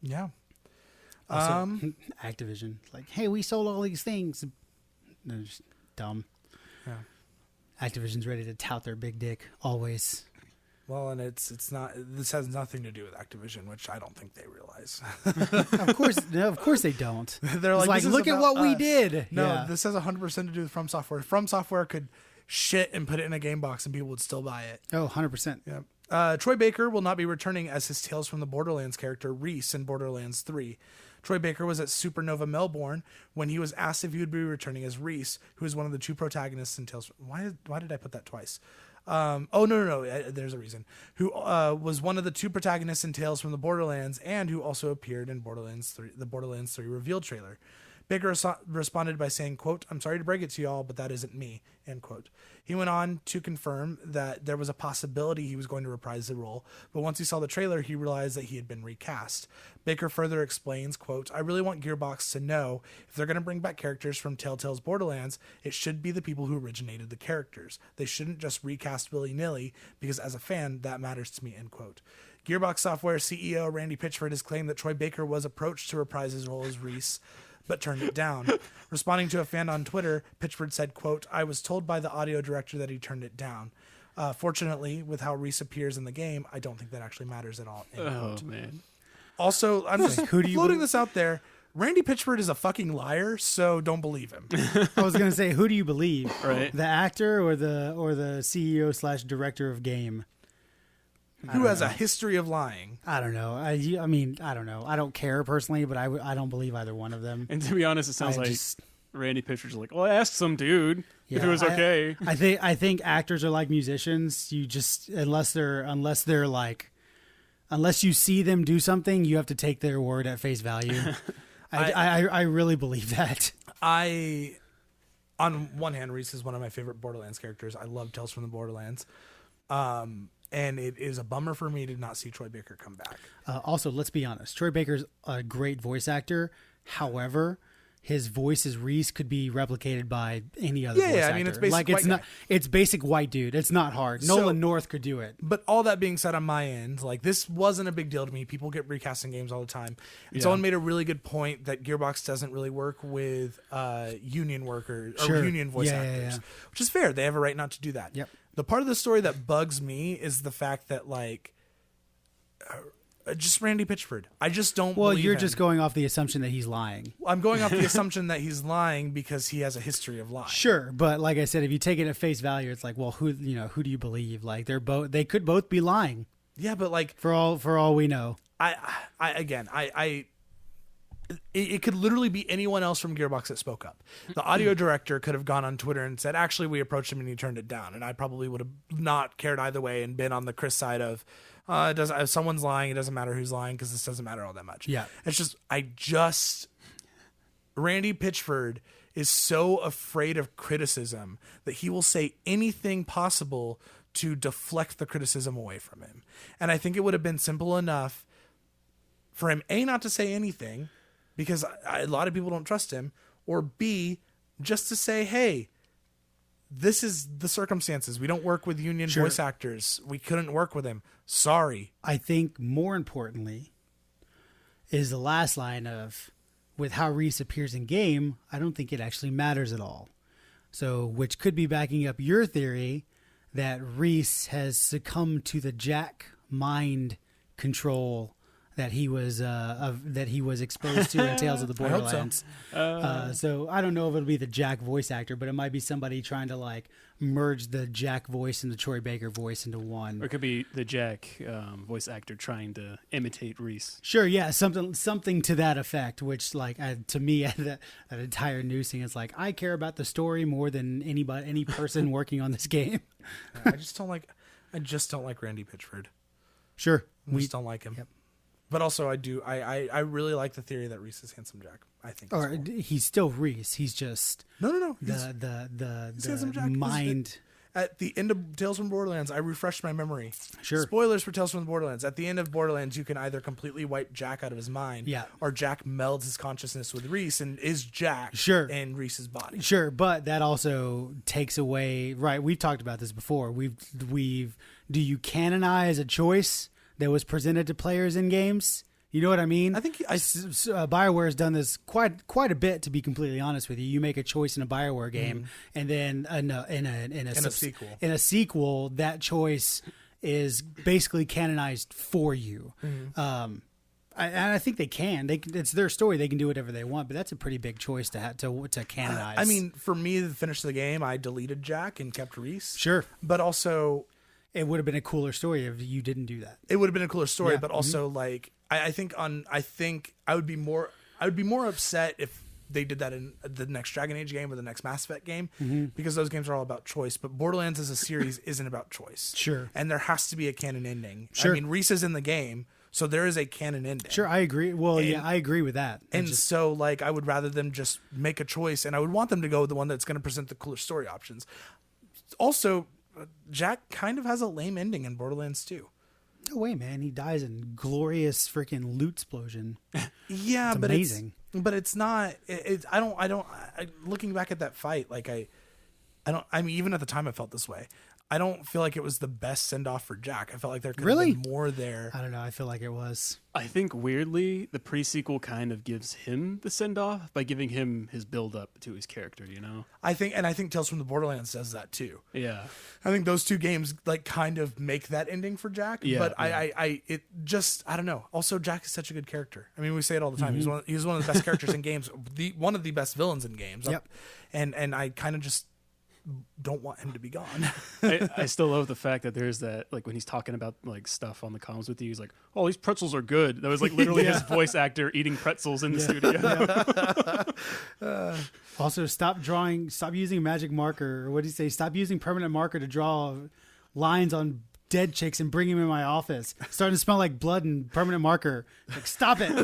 yeah. Also, Activision, like, hey, we sold all these things. They're just dumb. Yeah. Activision's ready to tout their big dick always. Well, and it's not. This has nothing to do with Activision, which I don't think they realize. Of course they don't. They're It's like, "This is look at about what we us." did. No, Yeah. this has 100% to do with From Software. From Software could shit and put it in a game box, and people would still buy it. Oh, 100%. Yeah. Troy Baker will not be returning as his Tales from the Borderlands character Reese in Borderlands 3. Troy Baker was at Supernova Melbourne when he was asked if he would be returning as Reese, who is one of the two protagonists in Tales. Why did I put that twice? No. There's a reason. Who was one of the two protagonists in Tales from the Borderlands and who also appeared in the Borderlands 3 reveal trailer. Baker responded by saying, quote, "I'm sorry to break it to y'all, but that isn't me," end quote. He went on to confirm that there was a possibility he was going to reprise the role, but once he saw the trailer, he realized that he had been recast. Baker further explains, quote, "I really want Gearbox to know if they're going to bring back characters from Telltale's Borderlands, it should be the people who originated the characters. They shouldn't just recast willy-nilly, because as a fan, that matters to me," end quote. Gearbox Software CEO Randy Pitchford has claimed that Troy Baker was approached to reprise his role as Reese, but turned it down. Responding to a fan on Twitter, Pitchford said, quote, "I was told by the audio director that he turned it down. Fortunately, with how Reese appears in the game, I don't think that actually matters at all." End Oh, quote. man. Also, I'm just Who do you floating this out there. Randy Pitchford is a fucking liar, so don't believe him. I was going to say, who do you believe? Right. The actor or the CEO/director of game? Who has a history of lying? I don't know. I mean, I don't know. I don't care personally, but I don't believe either one of them. And to be honest, it sounds I like just- Randy Pitchford's like, well, I asked some dude if it Yeah, was okay. I think actors are like musicians. You just unless you see them do something, you have to take their word at face value. I really believe that. On one hand, Reese is one of my favorite Borderlands characters. I love Tales from the Borderlands. And it is a bummer for me to not see Troy Baker come back. Also, let's be honest. Troy Baker's a great voice actor. However, his voice as Reese could be replicated by any other Yeah, voice yeah, actor. I mean, it's basic like it's white not guy. it's basic white dude. It's not hard. So- Nolan North could do it. But all that being said on my end, like this wasn't a big deal to me. People get recasting games all the time. And Yeah. someone made a really good point that Gearbox doesn't really work with union workers or Sure. union voice Yeah, yeah, actors, yeah. which is fair. They have a right not to do that. Yep. The part of the story that bugs me is the fact that like just Randy Pitchford. I just don't. Well, believe you're him. just going off the assumption that he's lying. I'm going off the assumption that he's lying because he has a history of lying. Sure, but like I said, if you take it at face value, it's like, well, who do you believe? Like they could both be lying Yeah, but like for all we know. It could literally be anyone else from Gearbox that spoke up. The audio director could have gone on Twitter and said, actually, we approached him and he turned it down. And I probably would have not cared either way and been on the Chris side of, if someone's lying, it doesn't matter who's lying because this doesn't matter all that much. Yeah. It's just, Randy Pitchford is so afraid of criticism that he will say anything possible to deflect the criticism away from him. And I think it would have been simple enough for him, A, not to say anything because a lot of people don't trust him, or B, just to say, hey, this is the circumstances. We don't work with union Sure. voice actors. We couldn't work with him. Sorry. I think more importantly is the last line of, with how Reese appears in game, I don't think it actually matters at all. So, which could be backing up your theory that Reese has succumbed to the Jack mind control that he was exposed to in Tales of the I hope so. Borderlands. So I don't know if it'll be the Jack voice actor, but it might be somebody trying to like merge the Jack voice and the Troy Baker voice into one. Or it could be the Jack voice actor trying to imitate Reese. Sure, yeah, something to that effect. Which, like, to me, that entire news thing is like, I care about the story more than any person working on this game. I just don't like Randy Pitchford. Sure, I just don't like him. Yep. But also, I really like the theory that Reese is Handsome Jack. I think. or It's cool. he's still Reese. He's just No. He's the Handsome Jack. mind. At the end of Tales from Borderlands, I refreshed my memory. Sure. Spoilers for Tales from the Borderlands. At the end of Borderlands, you can either completely wipe Jack out of his mind, Yeah. or Jack melds his consciousness with Reese and is Jack Sure. in Reese's body. Sure, but that also takes away. Right, we've talked about this before. Do you canonize a choice that was presented to players in games? You know what I mean? I think BioWare has done this quite a bit. To be completely honest with you, you make a choice in a BioWare game, and then in a sequel, that choice is basically canonized for you. I think they can. It's their story. They can do whatever they want, but that's a pretty big choice to canonize. I mean, for me, the finish of the game, I deleted Jack and kept Reese. sure, But also, it would have been a cooler story if you didn't do that. it would have been a cooler story. Yeah. But also, like, I think I would be more upset if they did that in the next Dragon Age game or the next Mass Effect game, because those games are all about choice. But Borderlands as a series isn't about choice. Sure. And there has to be a canon ending. Sure. I mean, Reese is in the game, so there is a canon ending. Sure, I agree. Well, yeah, I agree with that. And so, like, I would rather them just make a choice, and I would want them to go with the one that's going to present the cooler story options. Also, Jack kind of has a lame ending in Borderlands 2. no way, man. He dies in glorious freaking loot explosion. Yeah, It's but amazing. but it's not. Looking back at that fight, like I mean, even at the time, I felt this way. I don't feel like it was the best send off for Jack. I felt like there could Really? have been more there. I don't know. I feel like it was. I think weirdly, the pre-sequel kind of gives him the send-off by giving him his build-up to his character, you know? I think Tales from the Borderlands does that too. Yeah. I think those two games like kind of make that ending for Jack. Yeah, but yeah. I don't know. Also, Jack is such a good character. I mean, we say it all the time. He's one of the best characters in games. One of the best villains in games. Yep. And I kind of just don't want him to be gone. I still love the fact that there's that, like, when he's talking about, like, stuff on the comms with you, he's like, oh, these pretzels are good. That was, like, literally his voice actor eating pretzels in the studio. Also, stop using magic marker. Or what did he say? Stop using permanent marker to draw lines on dead chicks and bring him in my office. Starting to smell like blood and permanent marker. Like, stop it.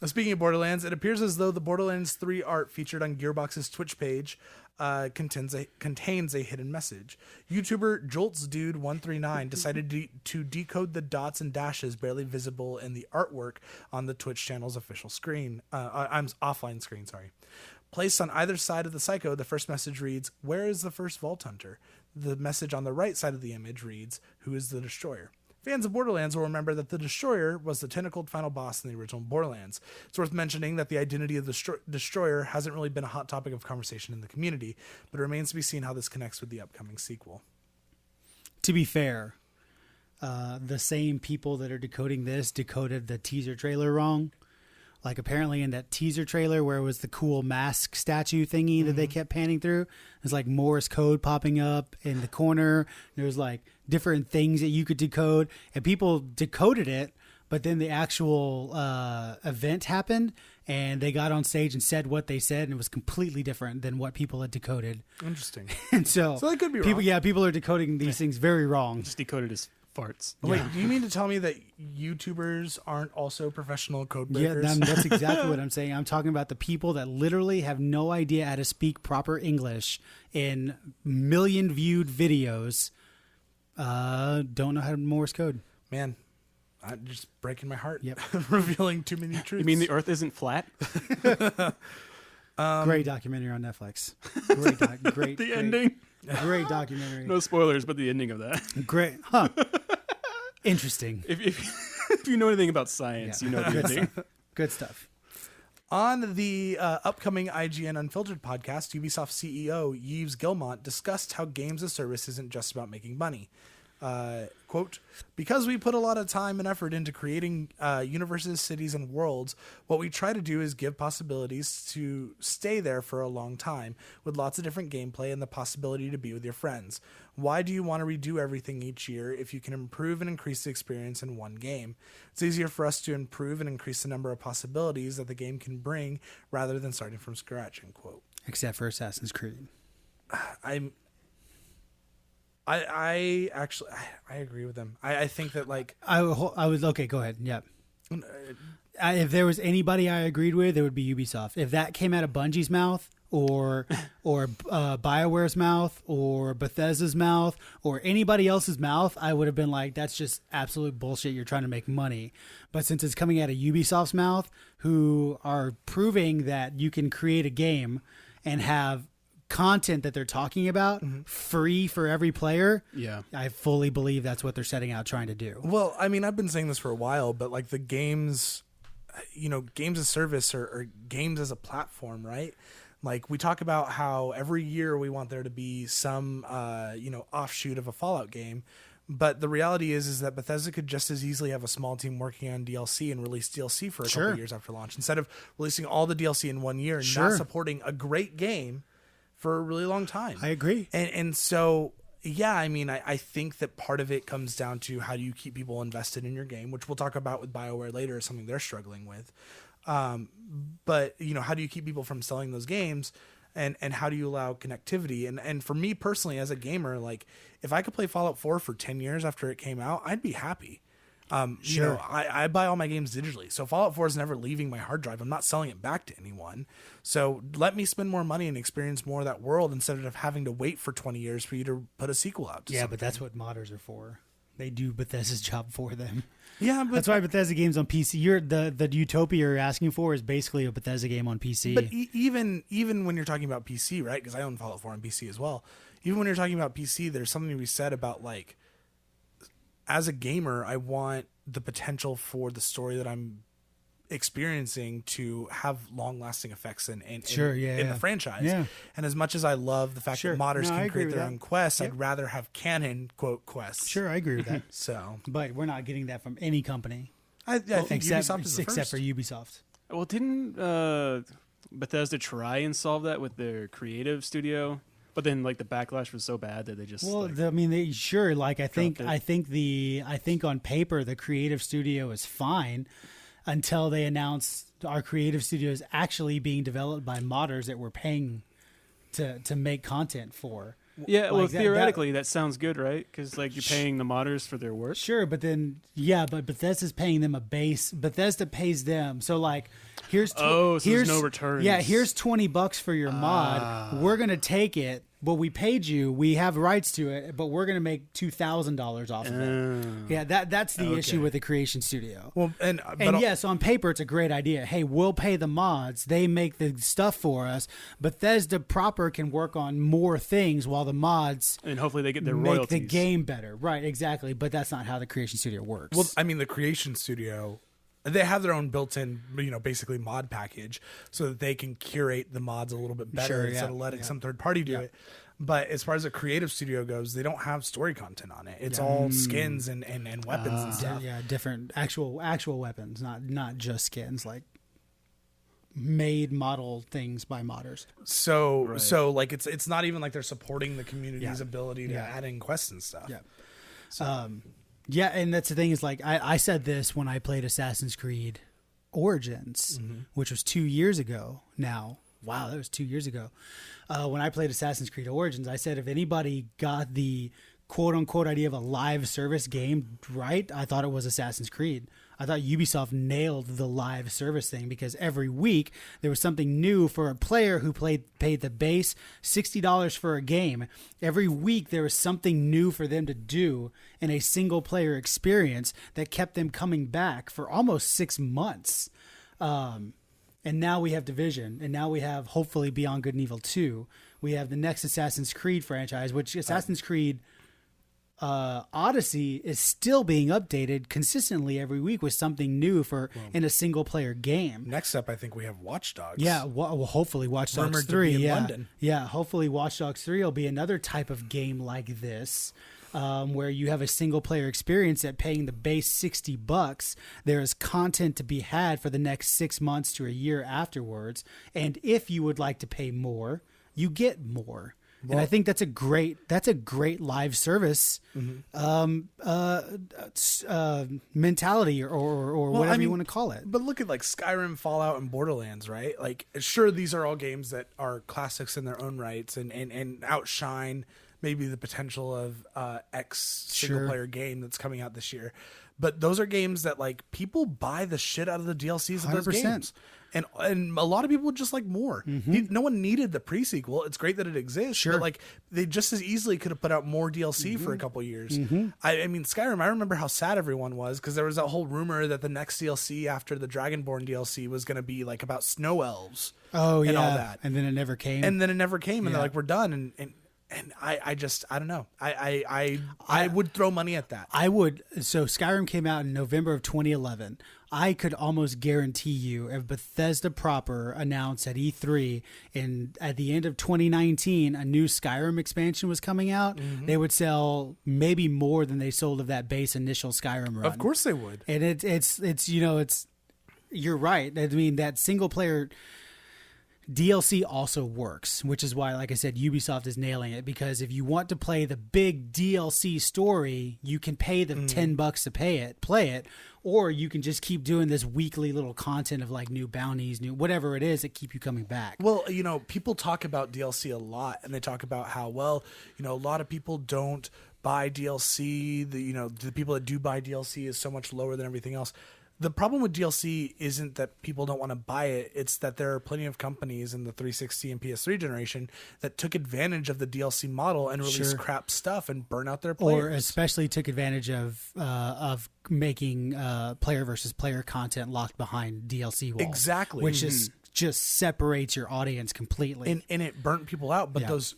Speaking of Borderlands, it appears as though the Borderlands 3 art featured on Gearbox's Twitch page contains a hidden message. YouTuber JoltsDude139 decided to decode the dots and dashes barely visible in the artwork on the Twitch channel's official screen. I'm offline screen, sorry. Placed on either side of the Psycho, the first message reads, "Where is the first Vault Hunter?" The message on the right side of the image reads, "Who is the Destroyer?" Fans of Borderlands will remember that the Destroyer was the tentacled final boss in the original Borderlands. It's worth mentioning that the identity of the Destroyer hasn't really been a hot topic of conversation in the community, but it remains to be seen how this connects with the upcoming sequel. To be fair, the same people that are decoding this decoded the teaser trailer wrong. Like, apparently in that teaser trailer where it was the cool mask statue thingy that they kept panning through, there's like Morse code popping up in the corner. There's like different things that you could decode, and people decoded it, but then the actual event happened and they got on stage and said what they said, and it was completely different than what people had decoded. Interesting. And so that could be people, wrong. Yeah, people are decoding these things very wrong. Just decoded as farts. Wait, do you mean to tell me that YouTubers aren't also professional code Yeah, breakers? that's exactly what I'm saying. I'm talking about the people that literally have no idea how to speak proper English in million viewed videos. Don't know how to Morse code. Man, I'm just breaking my heart. Yep. Revealing too many truths. You mean the Earth isn't flat? Great documentary on Netflix. Great. The ending? Great documentary. No spoilers, but the ending of that. Great. Huh. Interesting. If you know anything about science, you know the ending. Good stuff. On the upcoming IGN Unfiltered podcast, Ubisoft CEO Yves Guillemot discussed how games as service isn't just about making money. Quote, "Because we put a lot of time and effort into creating universes, cities, and worlds, what we try to do is give possibilities to stay there for a long time, with lots of different gameplay and the possibility to be with your friends. Why do you want to redo everything each year if you can improve and increase the experience in one game? It's easier for us to improve and increase the number of possibilities that the game can bring rather than starting from scratch," end quote. Except for Assassin's Creed. I actually agree with them. I think that, like, I was okay. Go ahead. Yep. If there was anybody I agreed with, it would be Ubisoft. If that came out of Bungie's mouth, or BioWare's mouth, or Bethesda's mouth, or anybody else's mouth, I would have been like, "That's just absolute bullshit. You're trying to make money." But since it's coming out of Ubisoft's mouth, who are proving that you can create a game and have content that they're talking about free for every player, Yeah. I fully believe that's what they're setting out trying to do. well, I mean, I've been saying this for a while, but like the games, games as service or games as a platform, right? Like, we talk about how every year we want there to be some, offshoot of a Fallout game. But the reality is that Bethesda could just as easily have a small team working on DLC and release DLC for a couple years after launch, instead of releasing all the DLC in 1 year and not supporting a great game for a really long time. I agree. And so, yeah, I mean, I think that part of it comes down to how do you keep people invested in your game, which we'll talk about with BioWare later, is something they're struggling with. But, how do you keep people from selling those games, and how do you allow connectivity? And for me personally, as a gamer, like, if I could play Fallout 4 for 10 years after it came out, I'd be happy. I buy all my games digitally, so Fallout 4 is never leaving my hard drive. I'm not selling it back to anyone. So let me spend more money and experience more of that world instead of having to wait for 20 years for you to put a sequel out. Yeah, but that's what modders are for. They do Bethesda's job for them. Yeah, but That's why Bethesda games on PC. The Utopia you're asking for is basically a Bethesda game on PC. But even when you're talking about PC, right? Because I own Fallout 4 on PC as well. Even when you're talking about PC, there's something to be said about, like, as a gamer, I want the potential for the story that I'm experiencing to have long-lasting effects in the franchise. Yeah. And as much as I love the fact that modders I can agree create with their that. own quests, Yep. I'd rather have canon quote quests. Sure, I agree with that. So But we're not getting that from any company I think except Ubisoft is the except first. for Ubisoft. Well, didn't Bethesda try and solve that with their creative studio? But then, like, the backlash was so bad that they just Well, like, I mean, I think dropped it. I think on paper the creative studio is fine until they announce our creative studio is actually being developed by modders that we're paying to make content for. Yeah, well, Like that- theoretically, that sounds good, right? Because like you're paying the modders for their work. Sure, but then but Bethesda's paying them a base. Bethesda pays them. So like, here's So there's no returns. Yeah, here's $20 for your mod. We're gonna take it. But we paid you. We have rights to it, but we're gonna make $2,000 off of it. Yeah, that's the issue with the Creation Studio. Well, and yes, on paper it's a great idea. Hey, we'll pay the mods. They make the stuff for us. Bethesda proper can work on more things while the mods And hopefully they get their make royalties. the game better. Right, exactly. But that's not how the Creation Studio works. well, I mean, the Creation Studio, they have their own built-in, basically mod package, so that they can curate the mods a little bit better Sure, instead yeah, of letting yeah. some third party do it. But as far as the creative studio goes, they don't have story content on it. It's all skins and weapons and stuff. yeah, different actual weapons, not just skins, like made model things by modders. So like it's not even like they're supporting the community's Yeah. ability to Yeah. add in quests and stuff. Yeah. Yeah, and that's the thing is like I said this when I played Assassin's Creed Origins, which was 2 years ago now. Wow, that was 2 years ago. When I played Assassin's Creed Origins, I said if anybody got the quote unquote idea of a live service game right, I thought it was Assassin's Creed. I thought Ubisoft nailed the live service thing because every week there was something new for a player who paid the base $60 for a game. Every week there was something new for them to do in a single player experience that kept them coming back for almost 6 months. And now we have Division, and now we have hopefully Beyond Good and Evil 2. We have the next Assassin's Creed franchise, which Assassin's Creed Odyssey is still being updated consistently every week with something new in a single player game. Next up, I think we have Watch Dogs. Yeah, well, hopefully Watch Dogs Rumored to 3. be in Yeah, London. yeah. Hopefully Watch Dogs 3 will be another type of game like this, where you have a single player experience at paying the base $60. There is content to be had for the next 6 months to a year afterwards, and if you would like to pay more, you get more. And I think that's a great live service mentality or whatever you want to call it. But look at like Skyrim, Fallout, and Borderlands, right? Like, sure, these are all games that are classics in their own rights and outshine maybe the potential of X single player game that's coming out this year. But those are games that like people buy the shit out of the DLCs of those 100%. games. And a lot of people would just like more. No one needed the pre-sequel. It's great that it exists. Sure. But like they just as easily could have put out more DLC for a couple years. I mean, Skyrim, I remember how sad everyone was because there was that whole rumor that the next DLC after the Dragonborn DLC was going to be like about snow elves. Oh, and yeah. all that. And then it never came. And then it never came. And Yeah. they're like, we're done. And I just, I don't know. I would throw money at that. I would. So Skyrim came out in November of 2011. I could almost guarantee you if Bethesda proper announced at E3 at the end of 2019 a new Skyrim expansion was coming out, they would sell maybe more than they sold of that base initial Skyrim run. Of course they would. And it's you're right. I mean, that single player DLC also works, which is why, like I said, Ubisoft is nailing it, because if you want to play the big DLC story, you can pay the $10 to play it, or you can just keep doing this weekly little content of like new bounties, new whatever it is that keep you coming back. Well, people talk about DLC a lot, and they talk about how, a lot of people don't buy DLC. The people that do buy DLC is so much lower than everything else. The problem with DLC isn't that people don't want to buy it. It's that there are plenty of companies in the 360 and PS3 generation that took advantage of the DLC model and released crap stuff and burn out their players. Or especially took advantage of making player versus player content locked behind DLC walls. Exactly. Which is just separates your audience completely. And it burnt people out. But those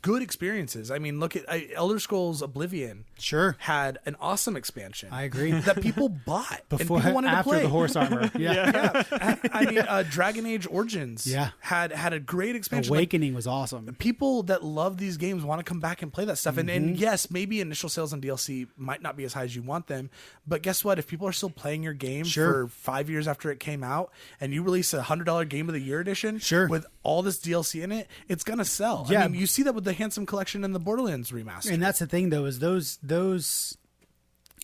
good experiences, I mean, look at Elder Scrolls Oblivion. Sure. Had an awesome expansion. I agree. That people bought. Before, and people wanted after to play. the horse armor. Yeah. I mean, Dragon Age Origins had a great expansion. Awakening was awesome. People that love these games want to come back and play that stuff. And yes, maybe initial sales on DLC might not be as high as you want them. But guess what? If people are still playing your game for 5 years after it came out and you release a $100 Game of the Year edition with all this DLC in it, it's going to sell. Yeah. I mean, you see that with the Handsome Collection and the Borderlands remaster. And that's the thing, though, is those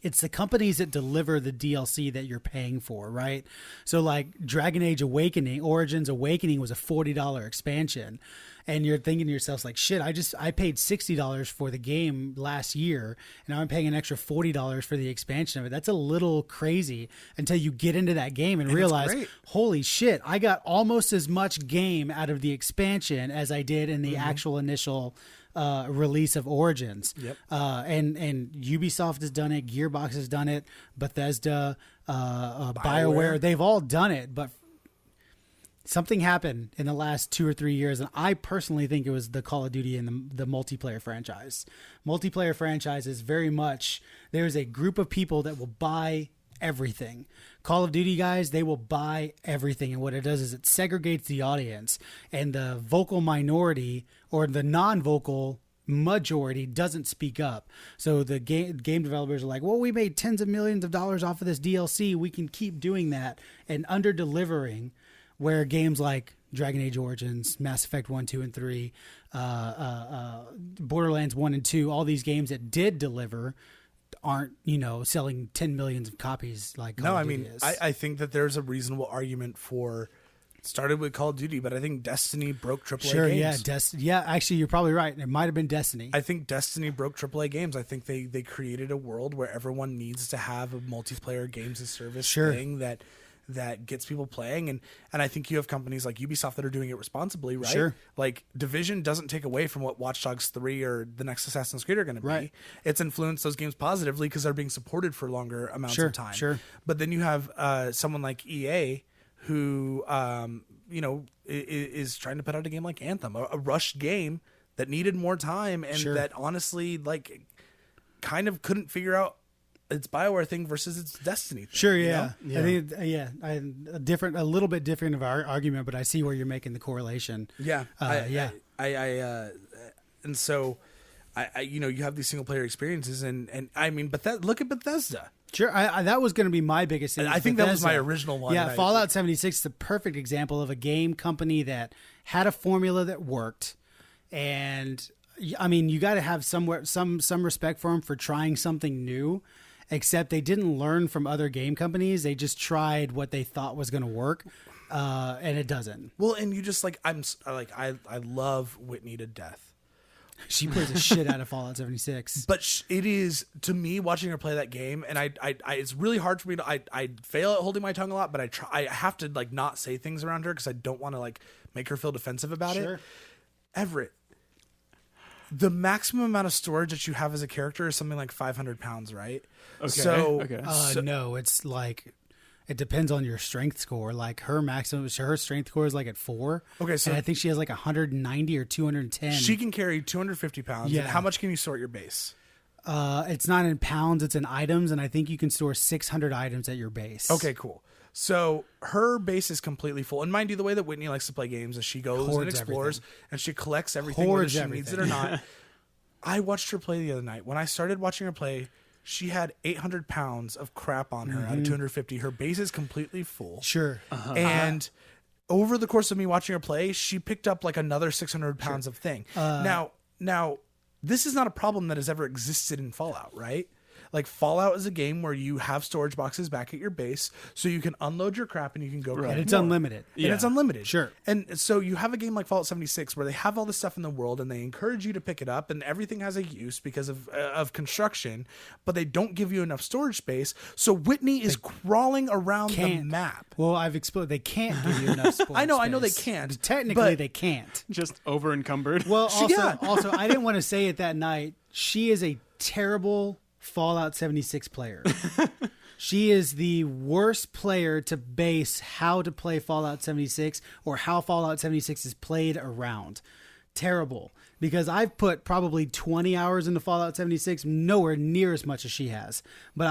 it's the companies that deliver the DLC that you're paying for, right? So like Dragon Age Origins Awakening was a $40 expansion. and you're thinking to yourself like, shit, I paid $60 for the game last year, and now I'm paying an extra $40 for the expansion of it. That's a little crazy until you get into that game and realize, holy shit, I got almost as much game out of the expansion as I did in the actual initial release of Origins. Yep. And Ubisoft has done it, Gearbox has done it, Bethesda, BioWare, they've all done it, but something happened in the last 2 or 3 years, and I personally think it was the Call of Duty and the multiplayer franchise. Multiplayer franchise is very much, there's a group of people that will buy everything. Call of Duty guys, they will buy everything, and what it does is it segregates the audience, and the vocal minority or the non-vocal majority doesn't speak up. So the game developers are like, well, we made tens of millions of dollars off of this DLC, we can keep doing that and under delivering, where games like Dragon Age Origins, Mass Effect 1, 2, and 3, Borderlands 1 and 2, all these games that did deliver aren't, selling 10 millions of copies like Call of Duty is. I think that there's a reasonable argument for, started with Call of Duty, but I think Destiny broke AAA games. Yeah, actually, you're probably right. It might have been Destiny. I think Destiny broke AAA games. I think they created a world where everyone needs to have a multiplayer games as service thing that gets people playing, and I think you have companies like Ubisoft that are doing it responsibly, right? Sure. Like Division doesn't take away from what Watch Dogs 3 or the next Assassin's Creed are going to be. Right. It's influenced those games positively because they're being supported for longer amounts of time. Sure. But then you have someone like EA who is trying to put out a game like Anthem, a rushed game that needed more time and that honestly like kind of couldn't figure out its BioWare thing versus its Destiny thing. Sure, yeah. I think, a little bit different of our argument, but I see where you're making the correlation. Yeah. And so, you have these single player experiences, and I mean, but look at Bethesda. Sure, that was going to be my biggest thing. I think Bethesda. That was my original one. Yeah, Fallout 76 is a perfect example of a game company that had a formula that worked, and I mean, you got to have some respect for them for trying something new. Except they didn't learn from other game companies. They just tried what they thought was going to work, and it doesn't. Well, and you just I love Whitney to death. She plays the shit out of Fallout 76. But it is, to me, watching her play that game, and I it's really hard for me to. I fail at holding my tongue a lot, but I have to not say things around her because I don't want to make her feel defensive about it. Everett, the maximum amount of storage that you have as a character is something like 500 pounds, right? Okay. No, it's it depends on your strength score. Like her strength score is at 4. Okay, so and I think she has 190 or 210. She can carry 250 pounds. Yeah. And how much can you store at your base? It's not in pounds, it's in items, and I think you can store 600 items at your base. Okay, cool. So her base is completely full. And mind you, the way that Whitney likes to play games is she goes and explores and she collects everything whether she needs it or not. I watched her play the other night. When I started watching her play, she had 800 pounds of crap on her out of 250. Her base is completely full. Sure. And over the course of me watching her play, she picked up another 600 pounds of thing. Now, this is not a problem that has ever existed in Fallout, right? Fallout is a game where you have storage boxes back at your base, so you can unload your crap and you can go. And it's unlimited. And it's unlimited. Sure. And so you have a game like Fallout 76 where they have all this stuff in the world and they encourage you to pick it up, and everything has a use because of construction, but they don't give you enough storage space. So Whitney is crawling around the map. Well, I've explained they can't give you enough storage I know they space. can't. Technically, they can't. Just over encumbered. Well, also, I didn't want to say it that night. She is a terrible Fallout 76 player. She is the worst player to base how to play Fallout 76 or how Fallout 76 is played around. Terrible. Because I've put probably 20 hours into Fallout 76, nowhere near as much as she has. But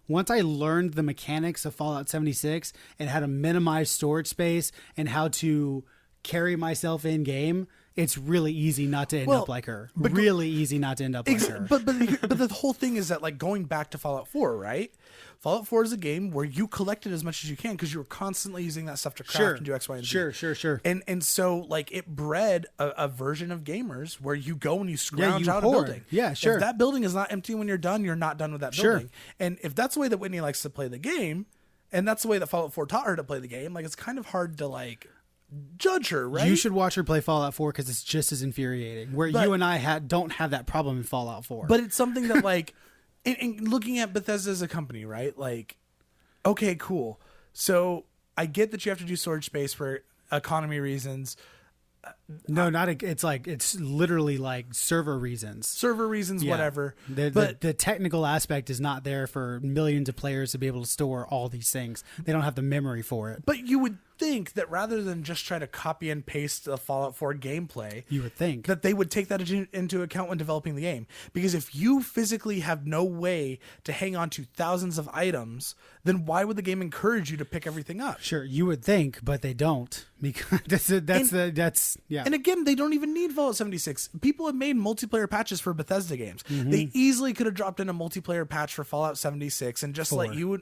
once I learned the mechanics of Fallout 76 and how to minimize storage space and how to carry myself in game, it's really easy not to end up like her. Really easy not to end up like her. But the whole thing is that going back to Fallout 4, right? Fallout 4 is a game where you collected as much as you can because you were constantly using that stuff to craft and do X, Y, and Z. Sure. And so it bred a version of gamers where you go and you scrounge out a building. Yeah, sure. If that building is not empty when you're done, you're not done with that building. And if that's the way that Whitney likes to play the game, and that's the way that Fallout 4 taught her to play the game, it's kind of hard to judge her, right? You should watch her play Fallout 4 because it's just as infuriating. Where But- you and I don't have that problem in Fallout 4. But it's something that, like, and looking at Bethesda as a company, right? Like, okay, cool. So I get that you have to do storage space for economy reasons, no, it's literally like server reasons. server reasons, Yeah. whatever. The the technical aspect is not there for millions of players to be able to store all these things. They don't have the memory for it. But you would think that rather than just try to copy and paste the Fallout 4 gameplay, You would think. that they would take that into account when developing the game. Because if you physically have no way to hang on to thousands of items, then why would the game encourage you to pick everything up? Sure, you would think, but they don't because that's yeah. And again, they don't even need Fallout 76. People have made multiplayer patches for Bethesda games. They easily could have dropped in a multiplayer patch for Fallout 76 and just let you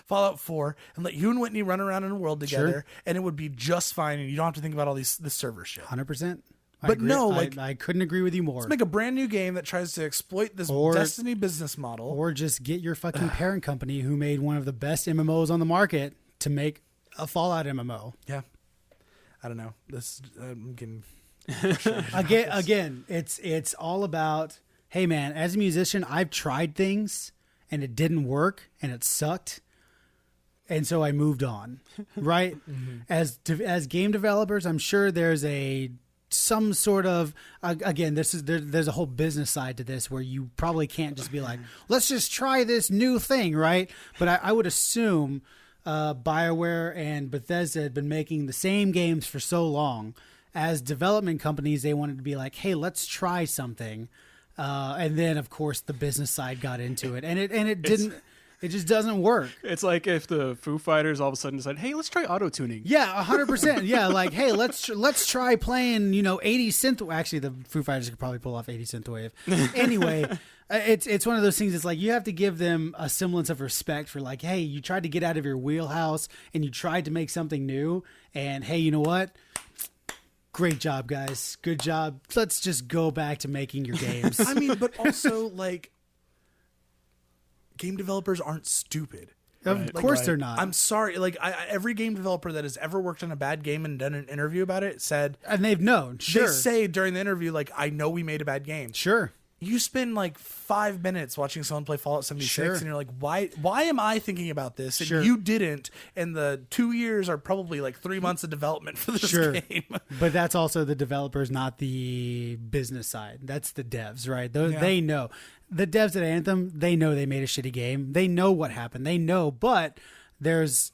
Fallout 4 and let you and Whitney run around in a world together, Sure. and it would be just fine. And you don't have to think about all this server shit. 100%. But no, like- I couldn't agree with you more. Make a brand new game that tries to exploit this Or- Destiny business model. Or just get your fucking parent company who made one of the best MMOs on the market to make a Fallout MMO. Yeah, I don't know. This I'm getting. Again, it's all about, hey man, as a musician, I've tried things and it didn't work and it sucked, and so I moved on. Right? As game developers, I'm sure there's some sort of again, there's a whole business side to this where you probably can't just be like, let's just try this new thing, right? But I would assume BioWare and Bethesda had been making the same games for so long. As development companies, they wanted to be like, hey, let's try something. And then, of course, the business side got into it. And it didn't. It just doesn't work. It's like if the Foo Fighters all of a sudden decide, hey, let's try auto-tuning. Yeah, 100%. Yeah, like, hey, let's try playing, 80 synth. Actually, the Foo Fighters could probably pull off 80 synthwave. Anyway, it's one of those things. It's like you have to give them a semblance of respect for, like, hey, you tried to get out of your wheelhouse and you tried to make something new. And hey, you know what? Great job, guys. Good job. Let's just go back to making your games. I mean, but also like, game developers aren't stupid. Of course they're not. I'm sorry. Like every game developer that has ever worked on a bad game and done an interview about it said, and they've known. Sure. they say during the interview, like, I know we made a bad game. Sure. You spend like 5 minutes watching someone play Fallout 76 Sure. and you're like, why am I thinking about this? And Sure. you didn't. And the 2 years are probably like 3 months of development for this Sure. game. But that's also the developers, not the business side. That's the devs, right? They know. The devs at Anthem, they know they made a shitty game. They know what happened. They know, but there's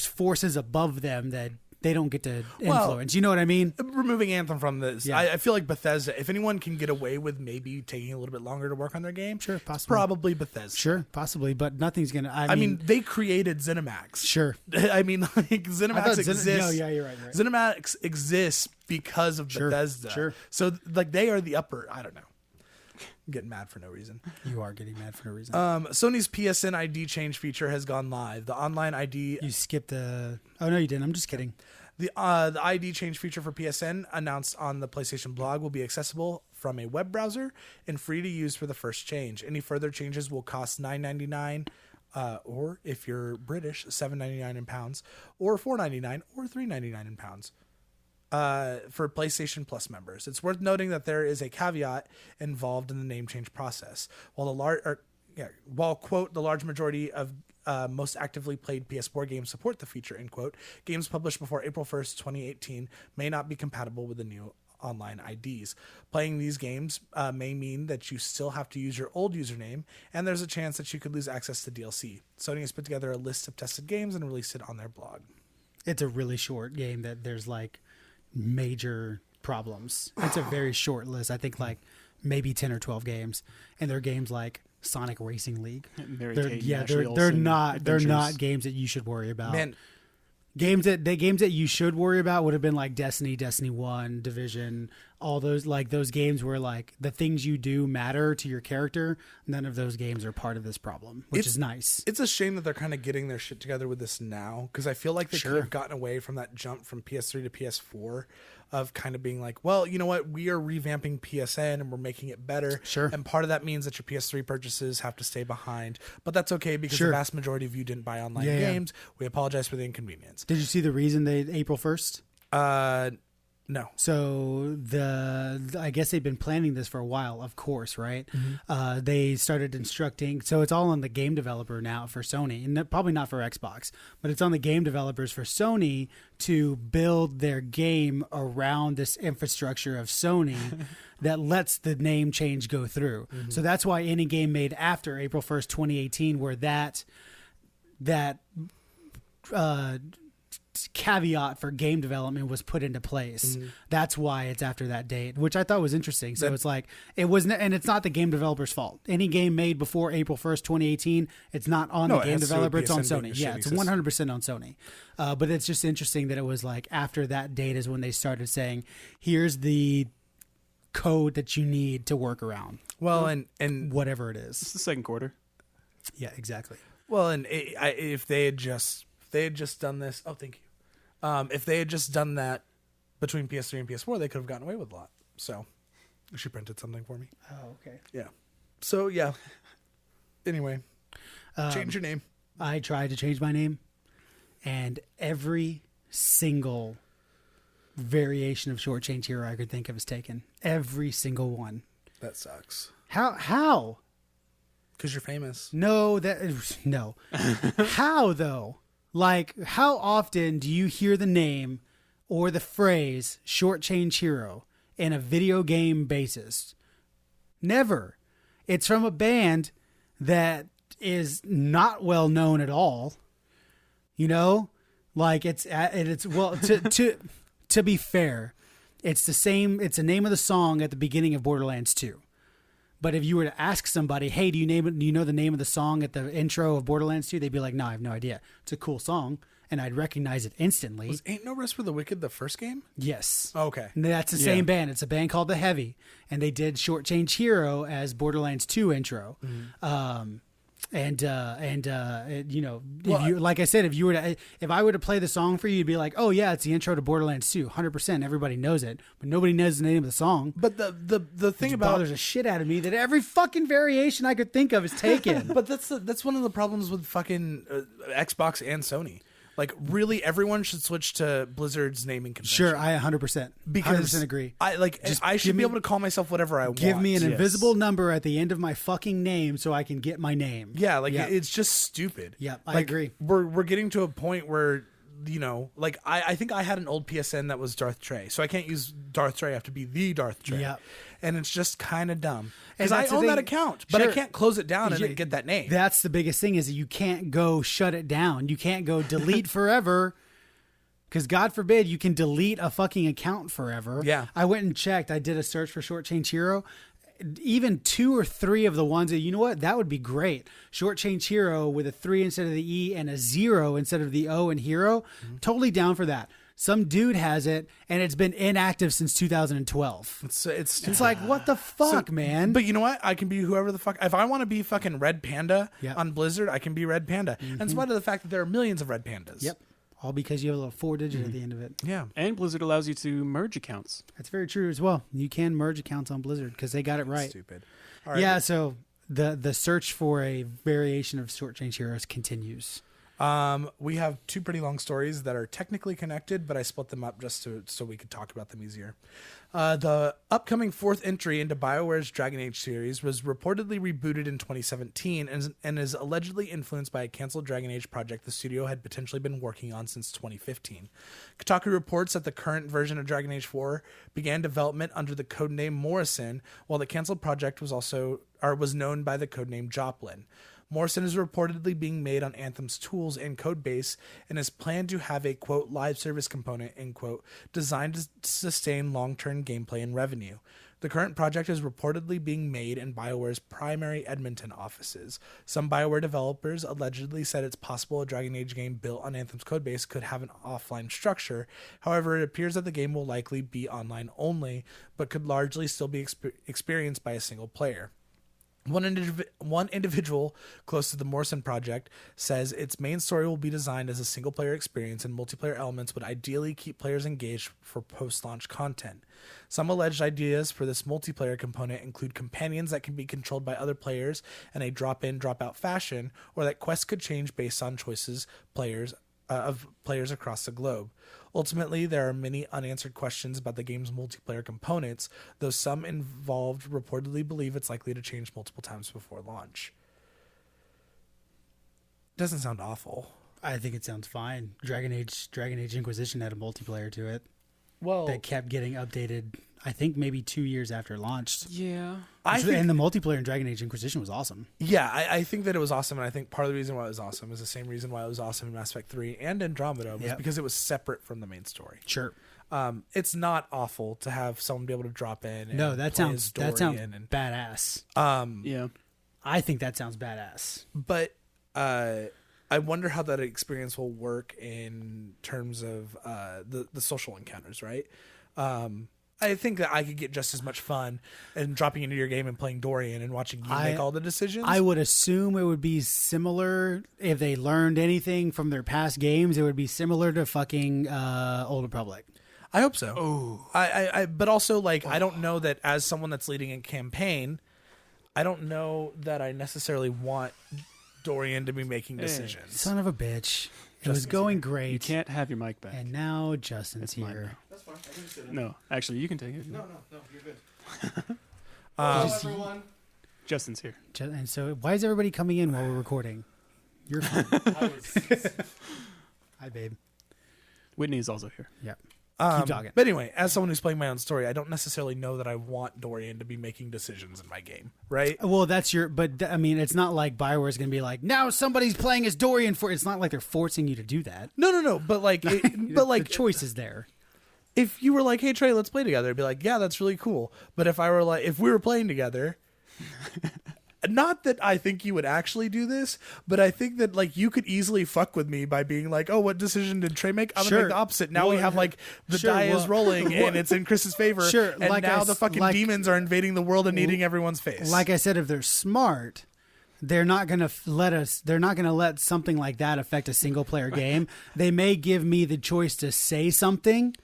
forces above them that they don't get to influence. You know what I mean? Removing Anthem from this, Yeah. I feel like Bethesda, if anyone can get away with maybe taking a little bit longer to work on their game, Sure, it's possibly. probably Bethesda. Sure, possibly, but nothing's gonna. I I mean, mean, they created ZeniMax. sure. I mean, like, I ZeniMax thought exists. No, yeah, you're right. ZeniMax exists because of Sure, Bethesda. sure. So, like, they are the upper. I don't know. I'm getting mad for no reason. You are getting mad for no reason. Sony's PSN ID change feature has gone live. The online ID, you skipped the. Oh no, you didn't. I'm just kidding. the ID change feature for PSN announced on the PlayStation blog will be accessible from a web browser and free to use for the first change. Any further changes will cost $9.99, or if you're British, $7.99 in pounds, or $4.99 or $3.99 in pounds. For PlayStation Plus members, it's worth noting that there is a caveat involved in the name change process. While quote the large majority of most actively played PS4 games support the feature, end quote, games published before April 1st, 2018 may not be compatible with the new online IDs. Playing these games may mean that you still have to use your old username, and there's a chance that you could lose access to DLC. Sony has put together a list of tested games and released it on their blog. It's a really short game that there's like major problems. It's a very short list. I think like maybe 10 or 12 games, and they're games like Sonic Racing League. Mary They're, Kate, yeah, Ashley they're Olsen not adventures. games that you should worry about. Man, Games that you should worry about would have been like Destiny 1, Division, all those like those games where like the things you do matter to your character. None of those games are part of this problem, which is nice. It's a shame that they're kind of getting their shit together with this now, because I feel like they could have gotten away from that jump from PS3 to PS4 of kind of being like, well, you know what, we are revamping PSN and we're making it better. Sure. And part of that means that your PS3 purchases have to stay behind, but that's okay because the vast majority of you didn't buy online games. We apologize for the inconvenience. Did you see the reason they April 1st? No. So I guess they've been planning this for a while, of course, right? They started instructing, so it's all on the game developer now for Sony, and probably not for Xbox, but it's on the game developers for Sony to build their game around this infrastructure of Sony that lets the name change go through. So that's why any game made after April 1st, 2018, where that caveat for game development was put into place. That's why it's after that date, which I thought was interesting. So it's like it wasn't, and it's not the game developer's fault. Any game made before April 1st, 2018, it's not on the game developer. It's on Sony. Yeah, it's 100% on Sony. But it's just interesting that it was like after that date is when they started saying, "Here's the code that you need to work around." Well, and whatever it is, It's the second quarter. yeah, exactly. well, and if they had just done this, oh, thank you. If they had just done that between PS3 and PS4, they could have gotten away with a lot. So she printed something for me. Oh, okay. Yeah. So yeah. Anyway, change your name. I tried to change my name, and every single variation of Short Change Hero I could think of is taken. Every single one. That sucks. How? Because you're famous. No, no. How though? Like, how often do you hear the name or the phrase Short Change Hero in a video game basis? Never. It's from a band that is not well known at all. You know, like it's well to be fair, it's the same. It's the name of the song at the beginning of Borderlands 2. But if you were to ask somebody, hey, do you know the name of the song at the intro of Borderlands 2? They'd be like, no, I have no idea. It's a cool song, and I'd recognize it instantly. Was Ain't No Rest for the Wicked the first game? Yes. Okay. And that's the same band. It's a band called The Heavy, and they did Short Change Hero as Borderlands 2 intro. And you know, if you, like I said, if I were to play the song for you, you'd be like, oh yeah, it's the intro to Borderlands 2, 100%. Everybody knows it, but nobody knows the name of the song. But the thing about bothers the shit out of me that every fucking variation I could think of is taken. but that's one of the problems with fucking Xbox and Sony. Like, really, everyone should switch to Blizzard's naming convention. Sure, I 100%. Because 100% agree. I should be able to call myself whatever I want. Give me an invisible number at the end of my fucking name so I can get my name. Yeah, it's just stupid. Yeah, I agree. We're getting to a point where, you know, like I think I had an old PSN that was Darth Trey, so I can't use Darth Trey. I have to be the Darth Trey. Yeah. And it's just kind of dumb because And I that's the own thing. that account, but Sure. I can't close it down and then get that name. That's the biggest thing is that you can't go shut it down. You can't go delete forever. Because God forbid you can delete a fucking account forever. Yeah. I went and checked. I did a search for Short Change Hero. Even 2 or 3 of the ones that, you know what, that would be great. Short Change Hero with a 3 instead of the E and a 0 instead of the O in Hero. Totally down for that. Some dude has it and it's been inactive since 2012. It's like, what the fuck, man? But you know what? I can be whoever the fuck. If I want to be fucking Red Panda Yep. on Blizzard, I can be Red Panda. And in spite of the fact that there are millions of Red Pandas. Yep. All because you have a little 4-digit at the end of it. Yeah. And Blizzard allows you to merge accounts. That's very true as well. You can merge accounts on Blizzard because they got it right. Stupid. All right. Yeah, so the search for a variation of Short Change Heroes continues. We have 2 pretty long stories that are technically connected, but I split them up just so we could talk about them easier. The upcoming 4th entry into BioWare's Dragon Age series was reportedly rebooted in 2017 and is allegedly influenced by a canceled Dragon Age project the studio had potentially been working on since 2015. Kotaku reports that the current version of Dragon Age 4 began development under the codename Morrison, while the canceled project was known by the codename Joplin. Morrison is reportedly being made on Anthem's tools and code base and is planned to have a, quote, live service component, end quote, designed to sustain long-term gameplay and revenue. The current project is reportedly being made in BioWare's primary Edmonton offices. Some BioWare developers allegedly said it's possible a Dragon Age game built on Anthem's codebase could have an offline structure. However, it appears that the game will likely be online only, but could largely still be experienced by a single player. One individual close to the Morrison project says its main story will be designed as a single-player experience, and multiplayer elements would ideally keep players engaged for post-launch content. Some alleged ideas for this multiplayer component include companions that can be controlled by other players in a drop-in, drop-out fashion, or that quests could change based on choices of players across the globe. Ultimately, there are many unanswered questions about the game's multiplayer components, though some involved reportedly believe it's likely to change multiple times before launch. Doesn't sound awful. I think it sounds fine. Dragon Age Inquisition had a multiplayer to it Well, that kept getting updated. I think maybe 2 years after it launched. Yeah. And the multiplayer in Dragon Age Inquisition was awesome. Yeah, I think that it was awesome, and I think part of the reason why it was awesome is the same reason why it was awesome in Mass Effect 3 and Andromeda was because it was separate from the main story. Sure. It's not awful to have someone be able to drop in. No, and that play sounds badass. Yeah. I think that sounds badass. But I wonder how that experience will work in terms of the social encounters, right? I think that I could get just as much fun in dropping into your game and playing Dorian and watching you make all the decisions. I would assume it would be similar if they learned anything from their past games. It would be similar to fucking Old Republic. I hope so. Oh, but also like I don't know that as someone that's leading a campaign, I don't know that I necessarily want Dorian to be making decisions. Son of a bitch. It was going great. You can't have your mic back. And now Justin's here. That's fine. I can just sit in. No, actually, you can take it. No, you're good. everyone. Justin's here. And so, why is everybody coming in while we're recording? You're fine. Hi, babe. Whitney is also here. Yeah. Keep talking. But anyway, as someone who's playing my own story, I don't necessarily know that I want Dorian to be making decisions in my game, right? Well, I mean, it's not like Bioware's going to be like, now somebody's playing as Dorian it's not like they're forcing you to do that. No, but like, the choice is there. If you were like, hey Trey, let's play together, I'd be like, yeah, that's really cool. But if we were playing together, not that I think you would actually do this, but I think that like you could easily fuck with me by being like, oh, what decision did Trey make? I'm gonna make the opposite. Now we have like the die is rolling and it's in Chris's favor. Sure, and like now the fucking demons are invading the world and eating everyone's face. Like I said, if they're smart, they're not going to let something like that affect a single player game. They may give me the choice to say something.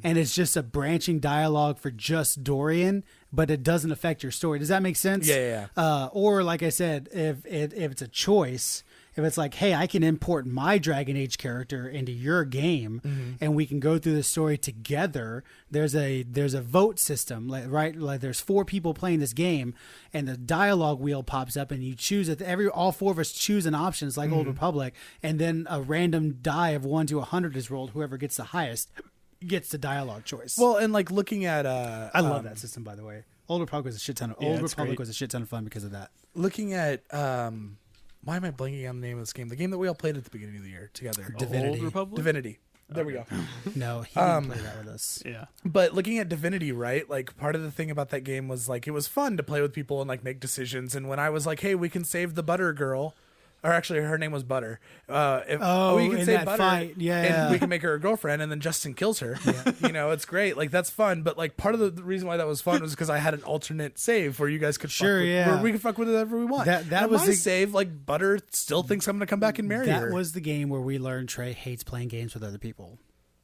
And it's just a branching dialogue for just Dorian, but it doesn't affect your story. Does that make sense? Yeah. Or like I said, if it's a choice, if it's like, hey, I can import my Dragon Age character into your game, and we can go through the story together. There's a vote system, right? Like there's 4 people playing this game, and the dialogue wheel pops up, and you choose it. All 4 of us choose an option. It's like Old Republic, and then a random die of 1 to 100 is rolled. Whoever gets the highest gets the dialogue choice. Well, and like looking at I love that system, by the way. Old Republic was a shit ton of fun because of that. Looking at why am I blanking on the name of this game? The game that we all played at the beginning of the year together. Divinity. Old Republic? Divinity. There we go. No, he didn't play that with us. Yeah. But looking at Divinity, right? Like part of the thing about that game was like it was fun to play with people and like make decisions. And when I was like, hey, we can save the Butter girl. Or actually, her name was Butter. We can in say that Butter, fight, and we can make her a girlfriend, and then Justin kills her. Yeah. It's great. Like that's fun. But like part of the reason why that was fun was because I had an alternate save where you guys could where we could fuck with whatever we want. That was my save. Like Butter still thinks I'm gonna come back and marry her. That was the game where we learned Trey hates playing games with other people.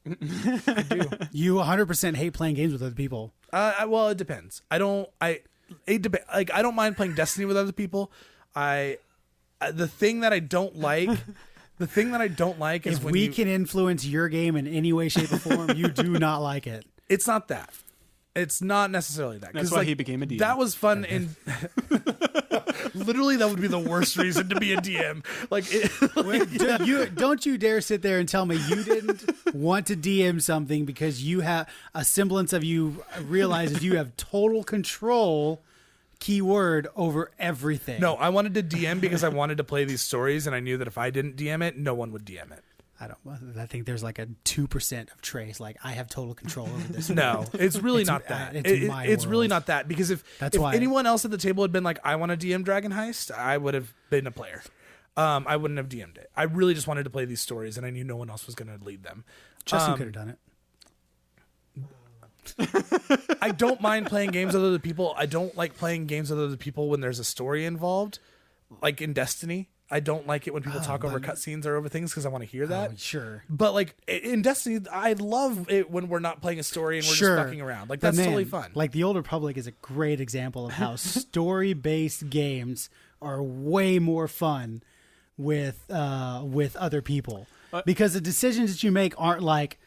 I do. You 100% hate playing games with other people. Well, it depends. I don't mind playing Destiny with other people. The thing that I don't like is if when we can influence your game in any way, shape, or form, you do not like it. It's not that. It's not necessarily that. That's why he became a DM. That was fun. In literally, that would be the worst reason to be a DM. Don't you dare sit there and tell me you didn't want to DM something because you have a semblance of you realizes you have total control. Keyword over everything. No, I wanted to DM because I wanted to play these stories, and I knew that if I didn't DM it, no one would DM it. I think there's like a 2% of Trey's like I have total control over this. No, it's really not that. It's really not that, because if anyone else at the table had been like, I want to DM Dragon Heist, I would have been a player. I wouldn't have DM'd it. I really just wanted to play these stories, and I knew no one else was going to lead them. Justin could have done it. I don't mind playing games with other people. I don't like playing games with other people when there's a story involved, like in Destiny. I don't like it when people talk over cutscenes or over things because I want to hear that. Sure. But like in Destiny, I love it when we're not playing a story and we're just fucking around. Like that's totally fun. Like the Old Republic is a great example of how story-based games are way more fun with other people, because the decisions that you make aren't like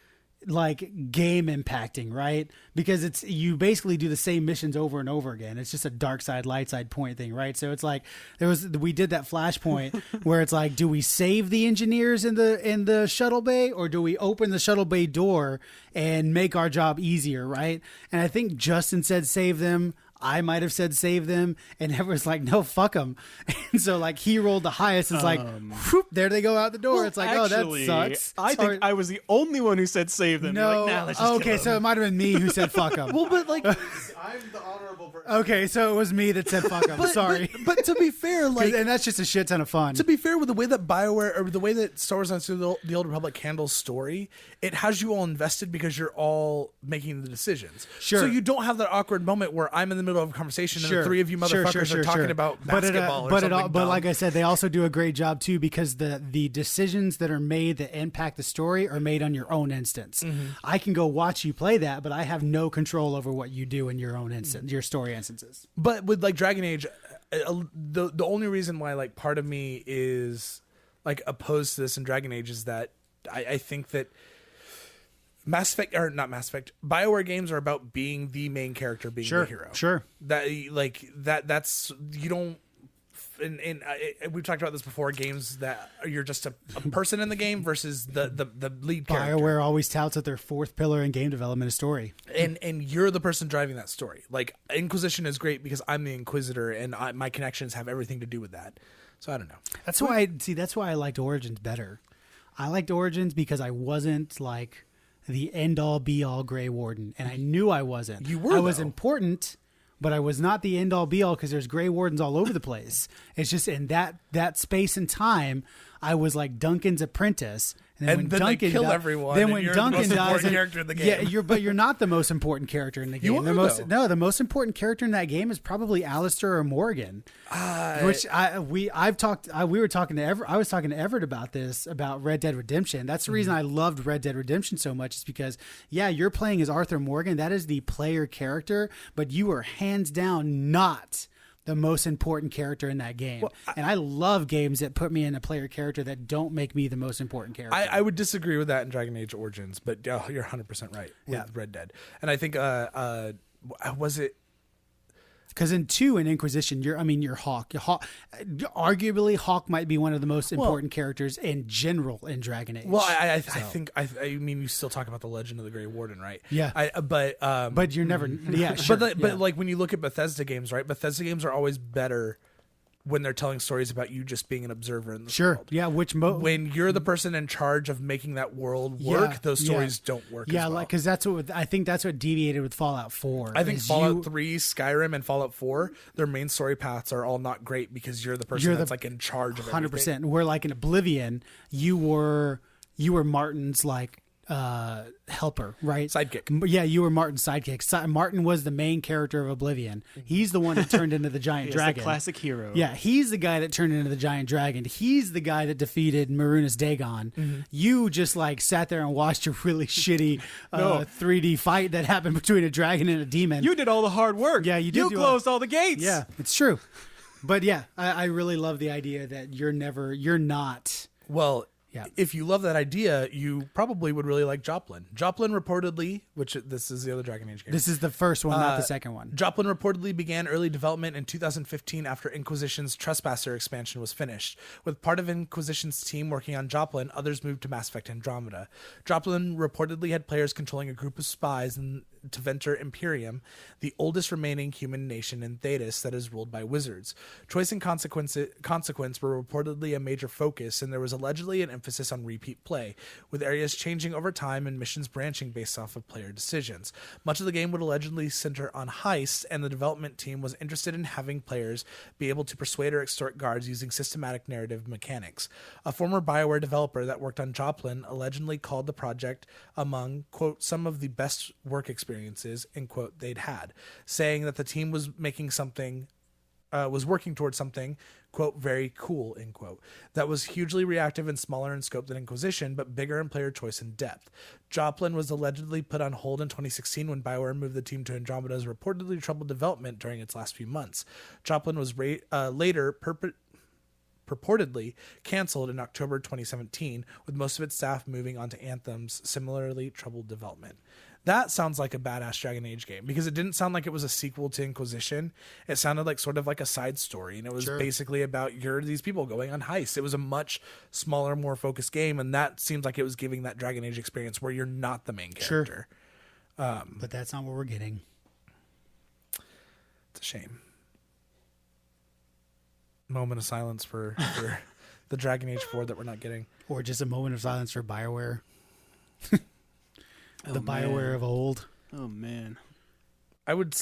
game impacting, right? Because you basically do the same missions over and over again. It's just a dark side, light side point thing, right? So it's like we did that Flashpoint where it's like, do we save the engineers in the shuttle bay, or do we open the shuttle bay door and make our job easier, right? And I think Justin said save them. I might have said save them, and everyone's like, no, fuck them. And so like he rolled the highest. It's like, whoop, there they go out the door. It's like, actually, oh, that sucks. I think I was the only one who said save them. No, like, nah, let's just okay, so it might have been me who said fuck them. Well, but like, I'm the honorable person. Okay, so it was me that said fuck them. Sorry. But to be fair, like, and that's just a shit ton of fun. To be fair, with the way that BioWare or the way that Star Wars: Knights of the Old Republic handles story, it has you all invested because you're all making the decisions. Sure. So you don't have that awkward moment where I'm in the middle of a conversation and the three of you motherfuckers are talking about basketball or something. But like I said, they also do a great job too, because the decisions that are made that impact the story are made on your own instance. Mm-hmm. I can go watch you play that, but I have no control over what you do in your own instance, your story instances. But with like Dragon Age, the only reason why like part of me is like opposed to this in Dragon Age is that I think that Mass Effect, or not Mass Effect, BioWare games are about being the main character, being the hero. Sure. That's you don't. And we've talked about this before. Games that you're just a person in the game versus the lead character. BioWare always touts that their fourth pillar in game development is story, and you're the person driving that story. Like Inquisition is great because I'm the Inquisitor, and my connections have everything to do with that. So I don't know. That's why I liked Origins better. I liked Origins because I wasn't like the end all be all Grey Warden, and I knew I wasn't. You were. I was important, but I was not the end all be all because there's Grey Wardens all over the place. It's just in that space and time, I was like Duncan's apprentice. And when Duncan they kill everyone. Then when you're Duncan the most dies, important character in the game. Yeah, but you're not the most important character in the game. You are, the most important character in that game is probably Alistair or Morgan. Which we were talking to I was talking to Everett about this, about Red Dead Redemption. That's the reason I loved Red Dead Redemption so much, is because you're playing as Arthur Morgan. That is the player character, but you are hands down not the most important character in that game. Well, and I love games that put me in a player character that don't make me the most important character. I would disagree with that in Dragon Age Origins, but you're 100% right with Red Dead. And I think, was it... Because in 2 in Inquisition, you're Hawk. Arguably, Hawk might be one of the most important characters in general in Dragon Age. Well, I think you still talk about the Legend of the Grey Warden, right? Yeah. But you're never, sure. But like when you look at Bethesda games, right? Bethesda games are always better when they're telling stories about you just being an observer in the world. Yeah, when you're the person in charge of making that world work, those stories don't work as well. Like, because I think that's what deviated with Fallout 4. I think Fallout 3, Skyrim, and Fallout 4, their main story paths are all not great because you're the person that's like in charge of 100%. Everything. Where like in Oblivion, you were Martin's like helper, right? Sidekick. Yeah, you were Martin's sidekick. Martin was the main character of Oblivion. He's the one that turned into the giant dragon. The classic hero. Yeah, he's the guy that turned into the giant dragon. He's the guy that defeated Marunas Dagon. Mm-hmm. You just like sat there and watched a really shitty 3D fight that happened between a dragon and a demon. You did all the hard work. Yeah, you did. You closed all the gates. Yeah, it's true. But yeah, I really love the idea that you're not. Well, yeah. If you love that idea, you probably would really like Joplin. Joplin reportedly, which this is the other Dragon Age game. This is the first one, not the second one. Joplin reportedly began early development in 2015 after Inquisition's Trespasser expansion was finished. With part of Inquisition's team working on Joplin, others moved to Mass Effect Andromeda. Joplin reportedly had players controlling a group of spies Tevinter Imperium, the oldest remaining human nation in Thedas that is ruled by wizards. Choice and consequence were reportedly a major focus, and there was allegedly an emphasis on repeat play, with areas changing over time and missions branching based off of player decisions. Much of the game would allegedly center on heists, and the development team was interested in having players be able to persuade or extort guards using systematic narrative mechanics. A former BioWare developer that worked on Joplin allegedly called the project among, quote, some of the best work experiences, end quote, they'd had, saying that the team was working towards something, quote, very cool, end quote, that was hugely reactive and smaller in scope than Inquisition, but bigger in player choice and depth. Joplin was allegedly put on hold in 2016 when BioWare moved the team to Andromeda's reportedly troubled development during its last few months. Joplin was later purportedly canceled in October 2017, with most of its staff moving on to Anthem's similarly troubled development. That sounds like a badass Dragon Age game, because it didn't sound like it was a sequel to Inquisition. It sounded like sort of like a side story, and it was basically about these people going on heists. It was a much smaller, more focused game, and that seems like it was giving that Dragon Age experience where you're not the main character. But that's not what we're getting. It's a shame. Moment of silence for the Dragon Age 4 that we're not getting. Or just a moment of silence for BioWare. Oh, BioWare of old. Oh man. I would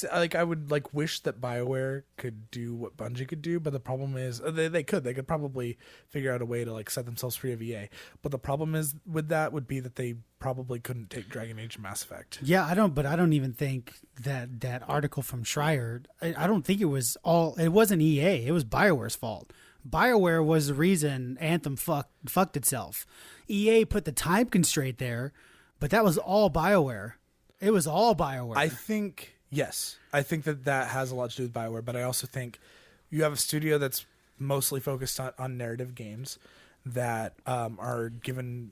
wish that BioWare could do what Bungie could do, but the problem is they could probably figure out a way to like set themselves free of EA. But the problem is with that would be that they probably couldn't take Dragon Age and Mass Effect. Yeah, I don't even think that article from Schreier, I don't think it wasn't EA, it was BioWare's fault. BioWare was the reason Anthem fucked itself. EA put the time constraint there, but that was all BioWare. It was all BioWare. I think that has a lot to do with BioWare, but I also think you have a studio that's mostly focused on narrative games that are given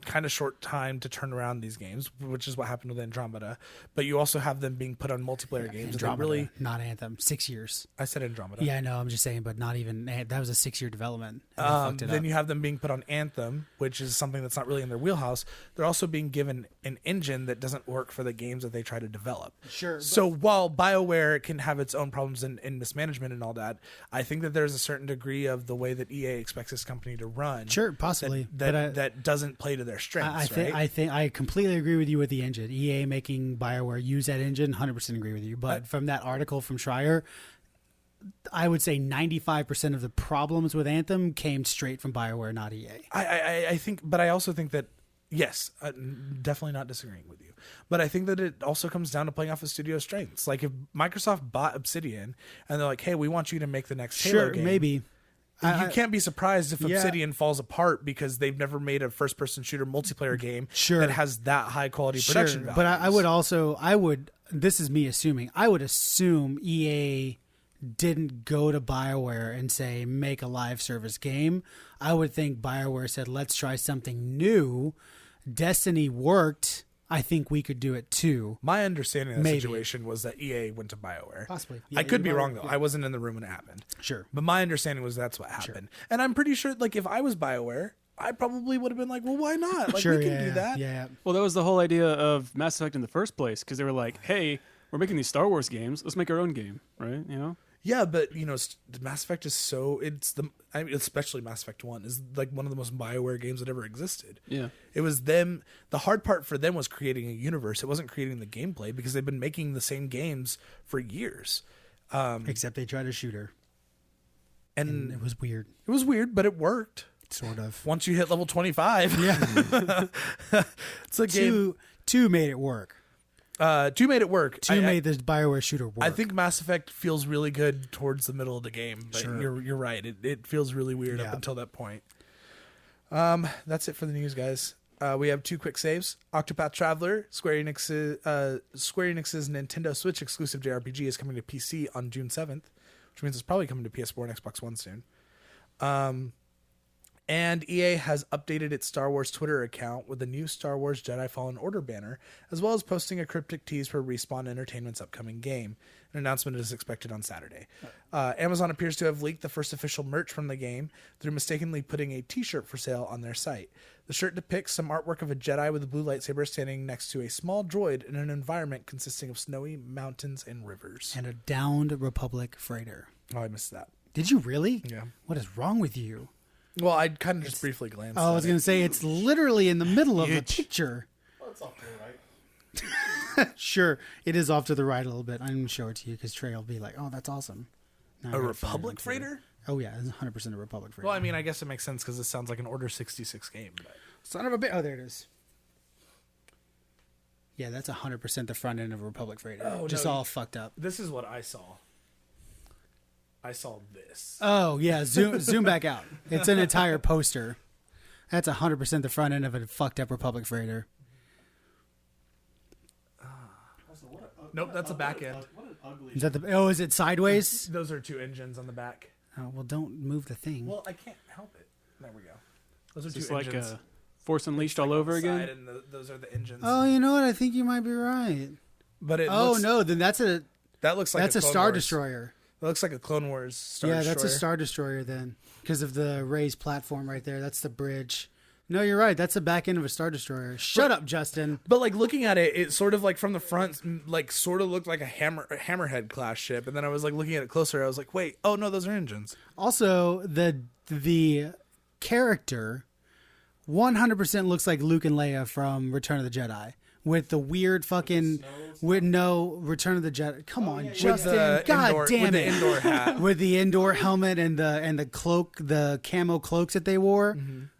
kind of short time to turn around these games, which is what happened with Andromeda. But you also have them being put on multiplayer games. Andromeda, not Anthem. 6 years. I said Andromeda. Yeah, I know. I'm just saying, but not even that was a 6-year development. Then you have them being put on Anthem, which is something that's not really in their wheelhouse. They're also being given an engine that doesn't work for the games that they try to develop. Sure. So while BioWare can have its own problems in mismanagement and all that, I think that there's a certain degree of the way that EA expects this company to run. Sure, possibly. That doesn't play to their strengths. I think I completely agree with you with the engine. EA making BioWare use that engine, 100% agree with you. But from that article from Schreier, I would say 95% of the problems with Anthem came straight from BioWare, not EA. I think, but I also think that, yes, definitely not disagreeing with you. But I think that it also comes down to playing off of studio strengths. Like if Microsoft bought Obsidian and they're like, hey, we want you to make the next Halo game. Maybe. You can't be surprised if Obsidian falls apart because they've never made a first-person shooter multiplayer game that has that high-quality production values. But I would, this is me assuming, I would assume EA didn't go to BioWare and say, make a live service game. I would think BioWare said, let's try something new. Destiny worked. I think we could do it too. My understanding of the situation was that EA went to BioWare. Possibly. I could be wrong, though. Yeah. I wasn't in the room when it happened. Sure. But my understanding was that's what happened. Sure. And I'm pretty sure, like, if I was BioWare, I probably would have been like, well, why not? Like, we can do that. Yeah. Well, that was the whole idea of Mass Effect in the first place, because they were like, hey, we're making these Star Wars games. Let's make our own game, right? You know? Yeah, but, you know, Mass Effect is so... especially Mass Effect 1 is like one of the most BioWare games that ever existed. Yeah. It was them... The hard part for them was creating a universe. It wasn't creating the gameplay because they've been making the same games for years. Except they tried a shooter. And it was weird. It was weird, but it worked. Sort of. Once you hit level 25. Yeah. It's a game... 2 made it work. 2 made it work. 2 made the BioWare shooter work. I think Mass Effect feels really good towards the middle of the game, but you're right. It feels really weird up until that point. That's it for the news, guys. We have 2 quick saves. Octopath Traveler, Square Enix's Nintendo Switch exclusive JRPG is coming to PC on June 7th, which means it's probably coming to PS4 and Xbox One soon. And EA has updated its Star Wars Twitter account with a new Star Wars Jedi Fallen Order banner, as well as posting a cryptic tease for Respawn Entertainment's upcoming game. An announcement is expected on Saturday. Amazon appears to have leaked the first official merch from the game through mistakenly putting a t-shirt for sale on their site. The shirt depicts some artwork of a Jedi with a blue lightsaber standing next to a small droid in an environment consisting of snowy mountains and rivers. And a downed Republic freighter. Oh, I missed that. Did you really? Yeah. What is wrong with you? Well, I kind of just briefly glanced Oh, I was at going it. to say, it's literally in the middle of the picture. Well, it's off to the right. Sure, it is off to the right a little bit. I'm going to show it to you because Trey will be like, oh, that's awesome. Now I A gotta find it Republic on Twitter. freighter? Oh, yeah, it's 100% a Republic freighter. Well, I mean, I guess it makes sense because this sounds like an Order 66 game. But... Son of a bit. Oh, there it is. Yeah, that's 100% the front end of a Republic freighter. Oh, Just no, all fucked up. This is what I saw. I saw this. Oh, yeah, zoom back out. It's an entire poster. That's 100% the front end of a fucked up Republic freighter. Nope, that's a back end. What an ugly. Is that the? Oh, is it sideways? Those are two engines on the back. Oh, well, don't move the thing. Well, I can't help it. There we go. Those are It's two just like engines. Force Unleashed Like all on over the again. side, and those are the engines. Oh, you know what? I think you might be right. But it Oh looks, no, then that's a that looks like a Clone Star Wars. Destroyer. That looks like a Clone Wars Star Yeah, Destroyer. that's a Star Destroyer then, because of the raised platform right there. That's the bridge. No, you're right. That's the back end of a Star Destroyer. Shut up, Justin. But like looking at it, it sort of like from the front, like sort of looked like a Hammerhead class ship. And then I was like looking at it closer. I was like, wait, oh no, those are engines. Also, the character 100% looks like Luke and Leia from Return of the Jedi. With the weird fucking, with no Return of the Jedi. Come on, Justin! the God indoor- damn with the it! indoor hat. With the indoor helmet and the cloak, the camo cloaks that they wore.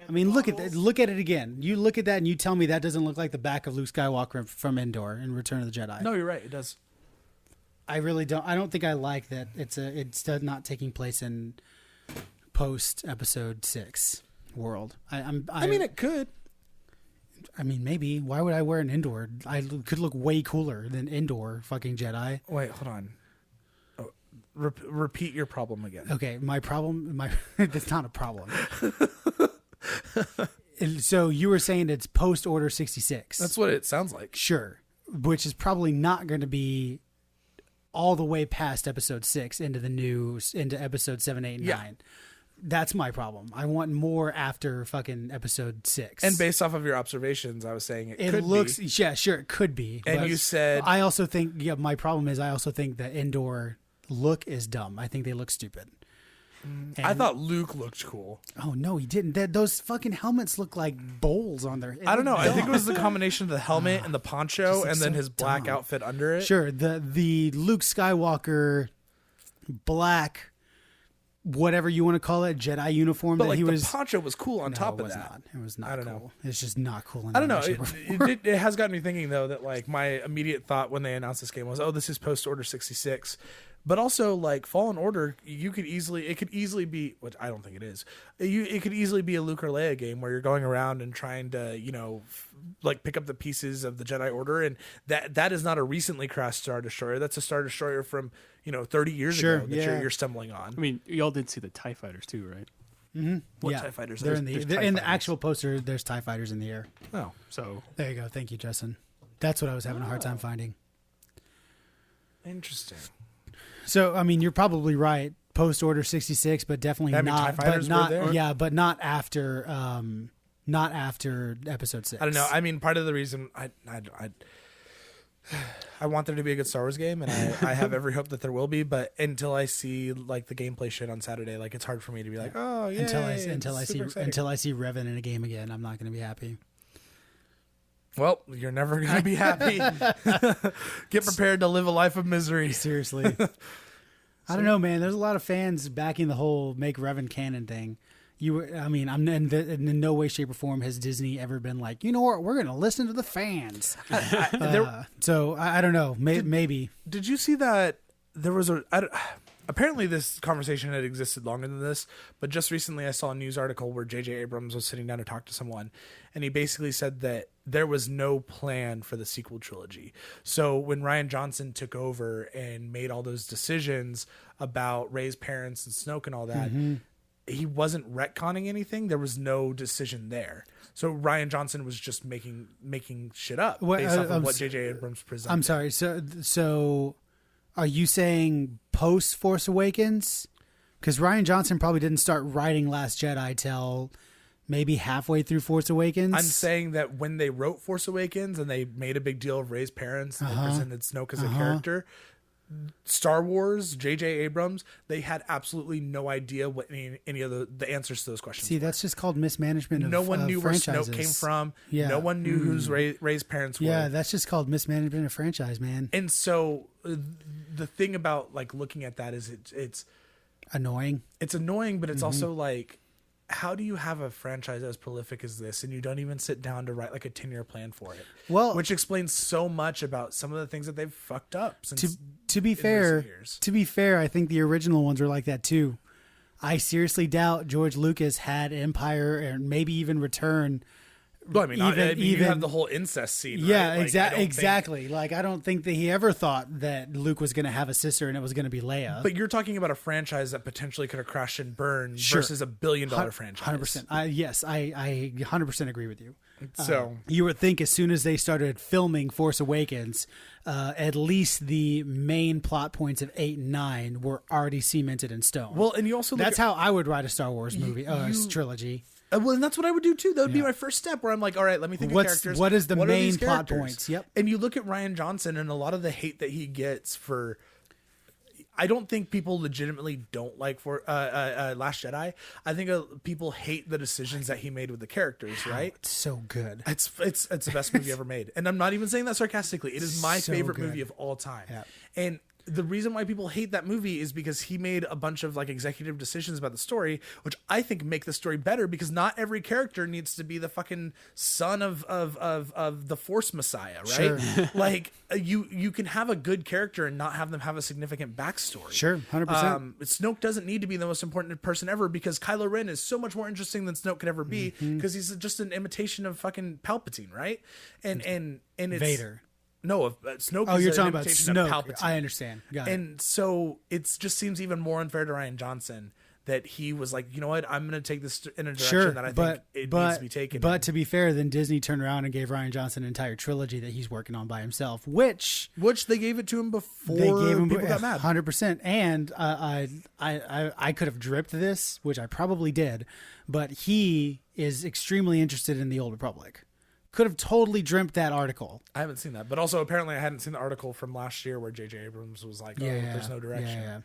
I mean, look at that. Look at it again. You look at that and you tell me that doesn't look like the back of Luke Skywalker from Endor in Return of the Jedi. No, you're right. It does. I really don't. I don't think I like that. It's not taking place in post Episode 6 world. I mean, it could. I mean, maybe. Why would I wear an Endor? I could look way cooler than Endor fucking Jedi. Wait, hold on. Oh, repeat your problem again. Okay, my problem. That's not a problem. So you were saying it's post Order 66. That's what it sounds like. Sure, which is probably not going to be all the way past Episode 6 into Episode 7, 8, and Yeah. 9. That's my problem. I want more after fucking Episode 6. And based off of your observations, I was saying it could looks, be. yeah, sure, it could be. And but you said I also think, yeah, my problem is I also think the Endor look is dumb. I think they look stupid. I thought Luke looked cool. Oh no, he didn't. Those fucking helmets look like bowls on their. I don't know. I Dumb. think it was the combination of the helmet and the poncho, Just looks and then so his black dumb. outfit under it. Sure, the Luke Skywalker black, whatever you want to call it, Jedi uniform But that like he the was. poncho was cool on No, top it of was that. not. It was not. I don't cool. know. It's just not cool. In I don't know. any It, way, shape, or form. it has got me thinking though that like my immediate thought when they announced this game was, oh, this is post Order 66. But also like Fallen Order, it could easily be, which I don't think it is. It could easily be a Luke or Leia game where you're going around and trying to, like pick up the pieces of the Jedi Order, and that is not a recently crashed Star Destroyer. That's a Star Destroyer from 30 years Sure, ago that yeah. you're stumbling on. I mean, y'all did see the TIE fighters too, right? What yeah, TIE fighters? They're There's in TIE the fighters. actual poster. There's TIE fighters in the air. Oh, So There you go. Thank you, Justin. That's what I was having a hard time finding. interesting. So, I mean, you're probably right. Post Order 66, but definitely I mean, TIE not. But fighters were not. there? Yeah, but not after. Not after Episode 6. I don't know. I mean, part of the reason I want there to be a good Star Wars game, and I have every hope that there will be. But until I see like the gameplay shit on Saturday, like it's hard for me to be like, oh yeah. until I see Revan in a game again, I'm not going to be happy. Well, you're never gonna be happy. Get prepared to live a life of misery. Seriously. I don't know, man. There's a lot of fans backing the whole make Revan canon thing. I'm in no way, shape, or form has Disney ever been like, you know what, we're going to listen to the fans. So I don't know. Maybe. Did you see that there was apparently this conversation had existed longer than this, but just recently I saw a news article where J.J. Abrams was sitting down to talk to someone, and he basically said that there was no plan for the sequel trilogy. So when Rian Johnson took over and made all those decisions about Rey's parents and Snoke and all that, he wasn't retconning anything. There was no decision there. So Ryan Johnson was just making shit up based off of what J.J. Abrams presented. I'm sorry. So are you saying post Force Awakens? Because Ryan Johnson probably didn't start writing Last Jedi till maybe halfway through Force Awakens. I'm saying that when they wrote Force Awakens and they made a big deal of Rey's parents and they presented Snoke as a character, Star Wars, J.J. Abrams, they had absolutely no idea what any of the answers to those questions See, were. that's just called mismanagement of No one knew where franchises. Snoke came from. Yeah. No one knew who's Rey's parents were. Yeah, that's just called mismanagement of franchise, man. And so the thing about like looking at that is it's Annoying. annoying, but it's also like, how do you have a franchise as prolific as this and you don't even sit down to write like a 10-year plan for it? Well, Which explains so much about some of the things that they've fucked up since to be fair, I think the original ones were like that too. I seriously doubt George Lucas had Empire and maybe even Return. Well, I mean, you have the whole incest scene. Yeah, right? Like, exactly. Like, I don't think that he ever thought that Luke was going to have a sister and it was going to be Leia. But you're talking about a franchise that potentially could have crashed and burned versus $1 billion franchise. 100%. Yes, I 100% agree with you. So You would think as soon as they started filming Force Awakens, at least the main plot points of 8 and 9 were already cemented in stone. well, and you also that's how I would write a Star Wars movie, trilogy. well, and that's what I would do too. That would be my first step, where I'm like, all right, let me think of characters. What is the are main these plot characters? points? Yep. And you look at Ryan Johnson and a lot of the hate that he gets for. I don't think people legitimately don't like for Last Jedi. I think people hate the decisions that he made with the characters. Right? It's so good. It's the best movie ever made, and I'm not even saying that sarcastically. It is my So favorite good. movie of all time. Yeah. And the reason why people hate that movie is because he made a bunch of like executive decisions about the story, which I think make the story better, because not every character needs to be the fucking son of the Force Messiah, right? Sure. Like you can have a good character and not have them have a significant backstory. Sure, 100%. Snoke doesn't need to be the most important person ever, because Kylo Ren is so much more interesting than Snoke could ever be, because he's just an imitation of fucking Palpatine, right? And it's Vader. No, Snoke. Oh, is you're an talking about imitation Snoke. of Palpatine. I understand. Got it. And so it just seems even more unfair to Ryan Johnson that he was like, you know what, I'm going to take this in a direction Sure, that I but think it needs to be taken. But to be fair, then Disney turned around and gave Ryan Johnson an entire trilogy that he's working on by himself, which they gave it to him before they gave him people got mad. 100%. And I could have dripped this, which I probably did, but he is extremely interested in the Old Republic. Could have totally dreamt that article. I haven't seen that, but also apparently I hadn't seen the article from last year where J.J. Abrams was like, there's no direction. Yeah.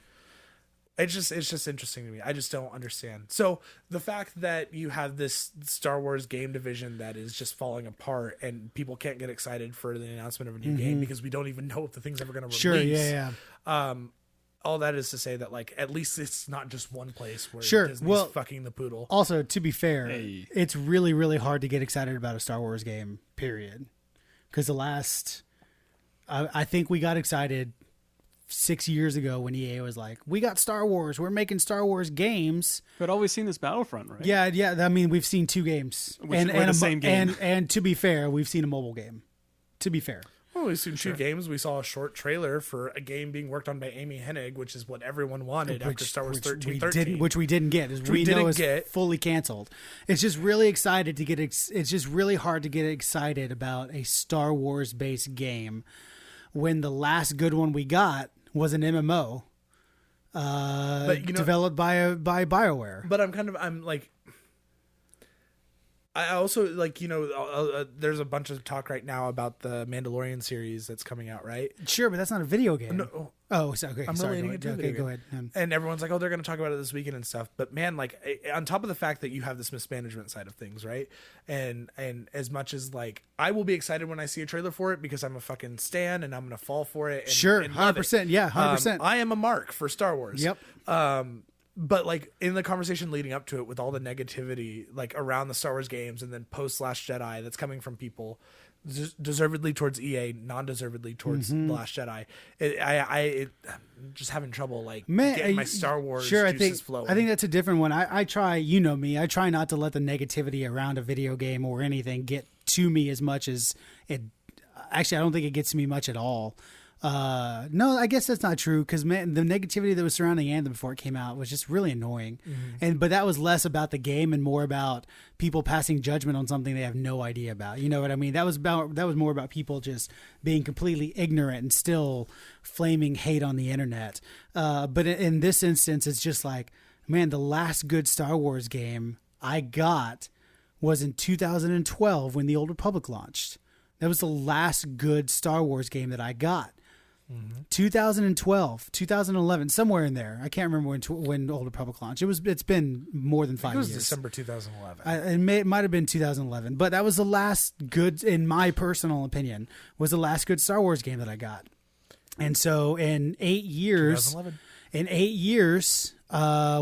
It's just interesting to me. I just don't understand. So the fact that you have this Star Wars game division that is just falling apart and people can't get excited for the announcement of a new game because we don't even know if the thing's ever going to release. Sure, yeah. All that is to say that, like, at least it's not just one place where Sure. Disney's Well, fucking the poodle. Also, to be fair, Hey. it's really, really hard to get excited about a Star Wars game, period. Because I think we got excited 6 years ago when EA was like, we got Star Wars, we're making Star Wars games. But all we've seen is Battlefront, right? Yeah. I mean, we've seen 2 games. Which were the same game. And to be fair, we've seen a mobile game. To be fair. Well, we've seen 2 games. We saw a short trailer for a game being worked on by Amy Hennig, which is what everyone wanted after Star Wars 13. Which we didn't get. We know is fully canceled. It's just really excited to get. It's just really hard to get excited about a Star Wars based game when the last good one we got was an MMO, developed by BioWare. But I'm like. I also like, there's a bunch of talk right now about the Mandalorian series that's coming out, right? Sure, but that's not a video game. No. Oh, so, okay. I'm Sorry, relating it to a video go game. ahead. And everyone's like, oh, they're going to talk about it this weekend and stuff. But man, like, on top of the fact that you have this mismanagement side of things, right? And as much as like, I will be excited when I see a trailer for it because I'm a fucking stan and I'm going to fall for it. And, Sure, and love 100%. it. Yeah, 100%. I am a mark for Star Wars. Yep. But like in the conversation leading up to it, with all the negativity like around the Star Wars games and then post Last Jedi that's coming from people deservedly towards EA, non-deservedly towards The Last Jedi, I'm just having trouble like getting my Star Wars juices flowing. I think that's a different one. I try, you know me, I try not to let the negativity around a video game or anything get to me as much as it. Actually, I don't think it gets to me much at all. No, I guess that's not true because the negativity that was surrounding Anthem before it came out was just really annoying. But that was less about the game and more about people passing judgment on something they have no idea about. You know what I mean? That was more about people just being completely ignorant and still flaming hate on the internet. But in this instance, it's just like, man, the last good Star Wars game I got was in 2012 when the Old Republic launched. That was the last good Star Wars game that I got. 2012, 2011, somewhere in there. I can't remember when Old Republic launched. It's been more than 5 years. It was December 2011. It might have been 2011, but that was the last good, in my personal opinion, was the last good Star Wars game that I got. And so in 8 years, 2011.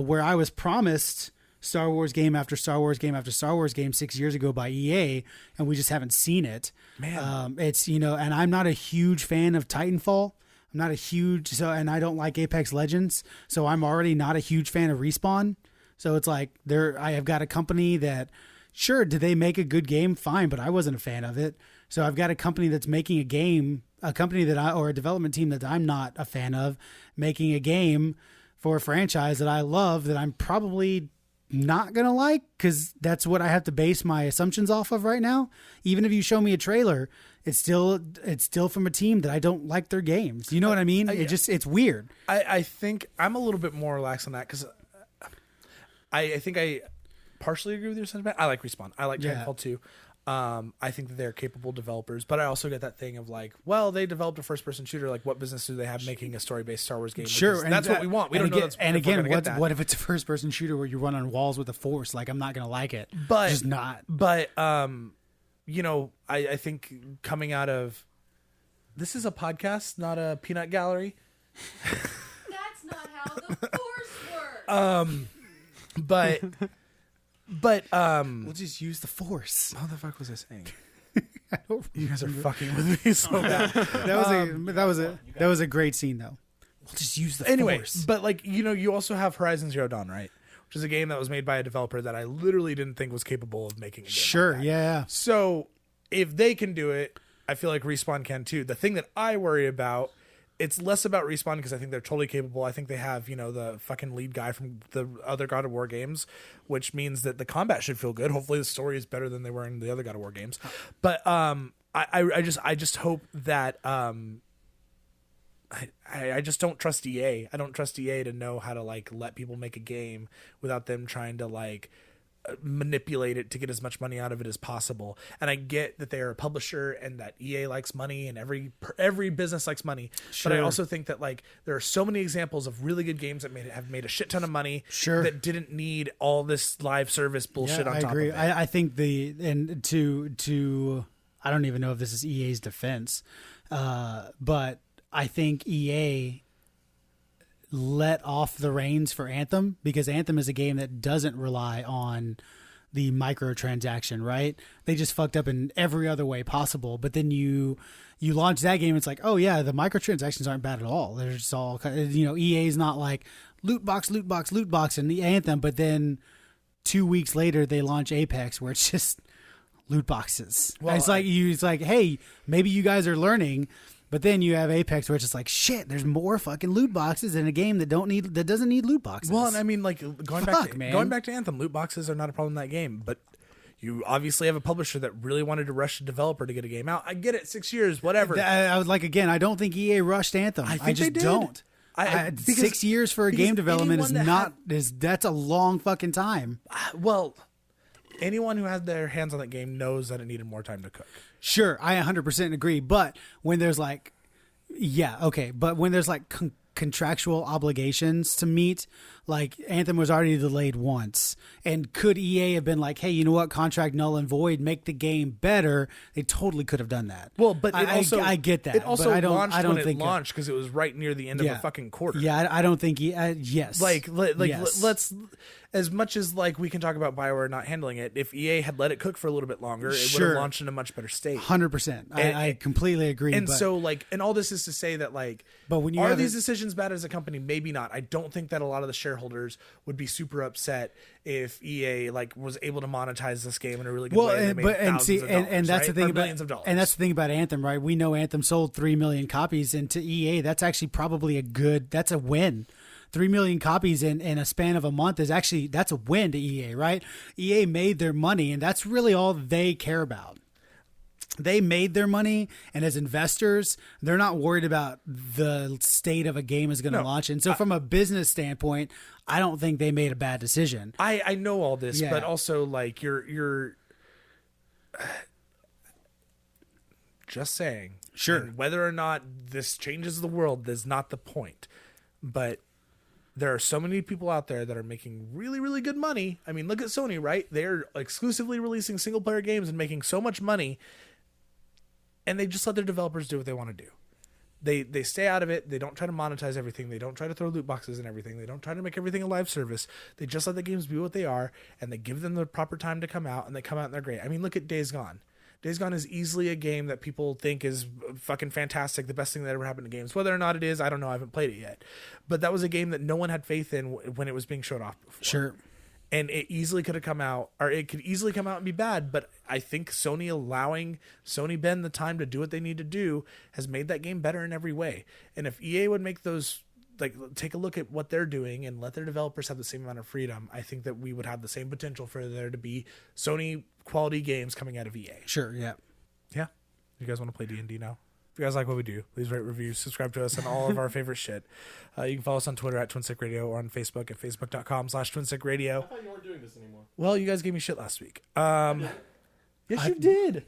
Where I was promised Star Wars game after Star Wars game after Star Wars game 6 years ago by EA, and we just haven't seen it. Man, it's, and I'm not a huge fan of Titanfall. I'm not a huge, and I don't like Apex Legends, so I'm already not a huge fan of Respawn. So it's like I have got a company that, sure, did they make a good game? Fine, but I wasn't a fan of it. So I've got a company that's making a game, a company or a development team that I'm not a fan of, making a game for a franchise that I love that I'm probably not gonna like, because that's what I have to base my assumptions off of right now. Even if you show me a trailer, it's still from a team that I don't like their games. You know what I mean? It's weird. I think I'm a little bit more relaxed on that because I think I partially agree with your sentiment. I like Respawn. I like Titanfall 2. I think that they're capable developers, but I also get that thing of like, well, they developed a first-person shooter. Like, what business do they have making a story-based Star Wars game? Sure, and that's what we want. We don't know that's and again, what if it's a first-person shooter where you run on walls with the Force? Like, I'm not gonna like it. But just not. But I think coming out of this is a podcast, not a peanut gallery. That's not how the Force works. But We'll just use the Force. how the fuck was I saying? I don't You guys are fucking with me so bad. that was a great scene though. We'll just use the Force. But like, you also have Horizon Zero Dawn, right? Which is a game that was made by a developer that I literally didn't think was capable of making a game. Sure, like that. yeah. So if they can do it, I feel like Respawn can too. The thing that I worry about, it's less about Respawn because I think they're totally capable. I think they have, the fucking lead guy from the other God of War games, which means that the combat should feel good. Hopefully the story is better than they were in the other God of War games. But I just hope that I just don't trust EA. I don't trust EA to know how to like let people make a game without them trying to like manipulate it to get as much money out of it as possible. And I get that they are a publisher and that EA likes money and every business likes money. Sure. But I also think that like there are so many examples of really good games that have made a shit ton of money. Sure. That didn't need all this live service bullshit on top agree. of it. I think to I don't even know if this is EA's defense, but I think EA let off the reins for Anthem because Anthem is a game that doesn't rely on the microtransaction, right? They just fucked up in every other way possible. But then you launch that game, it's like, oh yeah, the microtransactions aren't bad at all. They're just all, EA's not like loot box in the Anthem, but then 2 weeks later they launch Apex where it's just loot boxes. Well, it's like, hey, maybe you guys are learning. But then you have Apex where it's just like, shit, there's more fucking loot boxes in a game that doesn't need loot boxes. Well, and I mean, like going back to Anthem, loot boxes are not a problem in that game, but you obviously have a publisher that really wanted to rush a developer to get a game out. I get it, 6 years, whatever. I was like, again, I don't think EA rushed Anthem. I think I just they did. don't. Because 6 years for a game development anyone that's a long fucking time. Well, anyone who had their hands on that game knows that it needed more time to cook. Sure, I 100% agree. But when there's like, but when there's like contractual obligations to meet, like Anthem was already delayed once, and could EA have been like, hey, you know what, contract null and void, make the game better? They totally could have done that. Well, but I get that. It also but launched I don't when think it launched because it was right near the end of a fucking quarter. Yeah, I don't think yes. Yes. Let's, as much as like we can talk about BioWare not handling it, if EA had let it cook for a little bit longer, it would have launched in a much better state. 100%. I completely agree. And so like, and all this is to say that like, but when you are have these decisions Activision's bad as a company? Maybe not. I don't think that a lot of the shareholders would be super upset if EA like was able to monetize this game in a really good way. And that's the thing about millions of dollars. and that's the thing about Anthem, right? We know Anthem sold 3 million copies, and to EA, that's actually probably that's a win. 3 million copies in a span of a month that's a win to EA, right? EA made their money, and that's really all they care about. They made their money, and as investors, they're not worried about the state of a game is going to launch. And so from a business standpoint, I don't think they made a bad decision. I know all this, but also like you're just saying. Sure. And whether or not this changes the world is not the point. But there are so many people out there that are making really, really good money. I mean, look at Sony, right? They're exclusively releasing single player games and making so much money. And they just let their developers do what they want to do. They stay out of it. They don't try to monetize everything. They don't try to throw loot boxes and everything. They don't try to make everything a live service. They just let the games be what they are, and they give them the proper time to come out, and they come out and they're great. I mean, look at Days Gone. Days Gone is easily a game that people think is fucking fantastic, the best thing that ever happened to games. Whether or not it is, I don't know. I haven't played it yet. But that was a game that no one had faith in when it was being showed off before. Sure. And it easily could have come out, or it could easily come out and be bad. But I think Sony allowing Sony Ben the time to do what they need to do has made that game better in every way. And if EA would make those, like, take a look at what they're doing and let their developers have the same amount of freedom, I think that we would have the same potential for there to be Sony quality games coming out of EA. Sure, yeah. Yeah. You guys want to play D&D now? If you guys like what we do, please rate, review, subscribe to us on all of our favorite shit. You can follow us on Twitter at Twin Stick Radio or on Facebook at facebook.com/Twin Stick Radio. I thought you weren't doing this anymore. Well, you guys gave me shit last week. Yes, you did.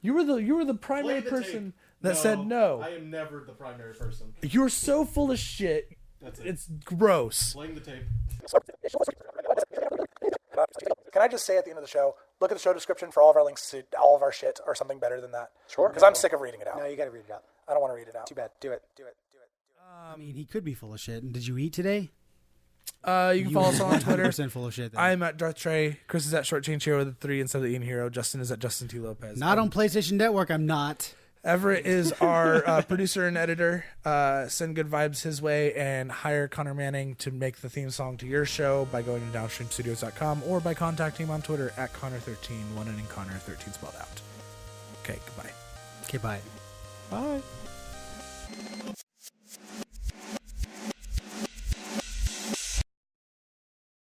You were the primary Play the person tape. that said no. I am never the primary person. You're so full of shit. That's it. It's gross. Playing the tape. Can I just say at the end of the show, look at the show description for all of our links to all of our shit or something better than that? Sure. Because I'm sick of reading it out. No, you got to read it out. I don't want to read it out. Too bad. Do it. I mean, he could be full of shit. And did you eat today? You can follow us on Twitter. 100% full of shit. Then. I'm at Darth Trey. Chris is at Short Change Hero with a 3 instead of the Ian Hero. Justin is at Justin T. Lopez. Not on PlayStation Network, I'm not. Everett is our producer and editor. Send good vibes his way and hire Connor Manning to make the theme song to your show by going to downstreamstudios.com or by contacting him on Twitter at Connor13, one ending Connor, 13 spelled out. Okay, goodbye. Okay, bye. Bye.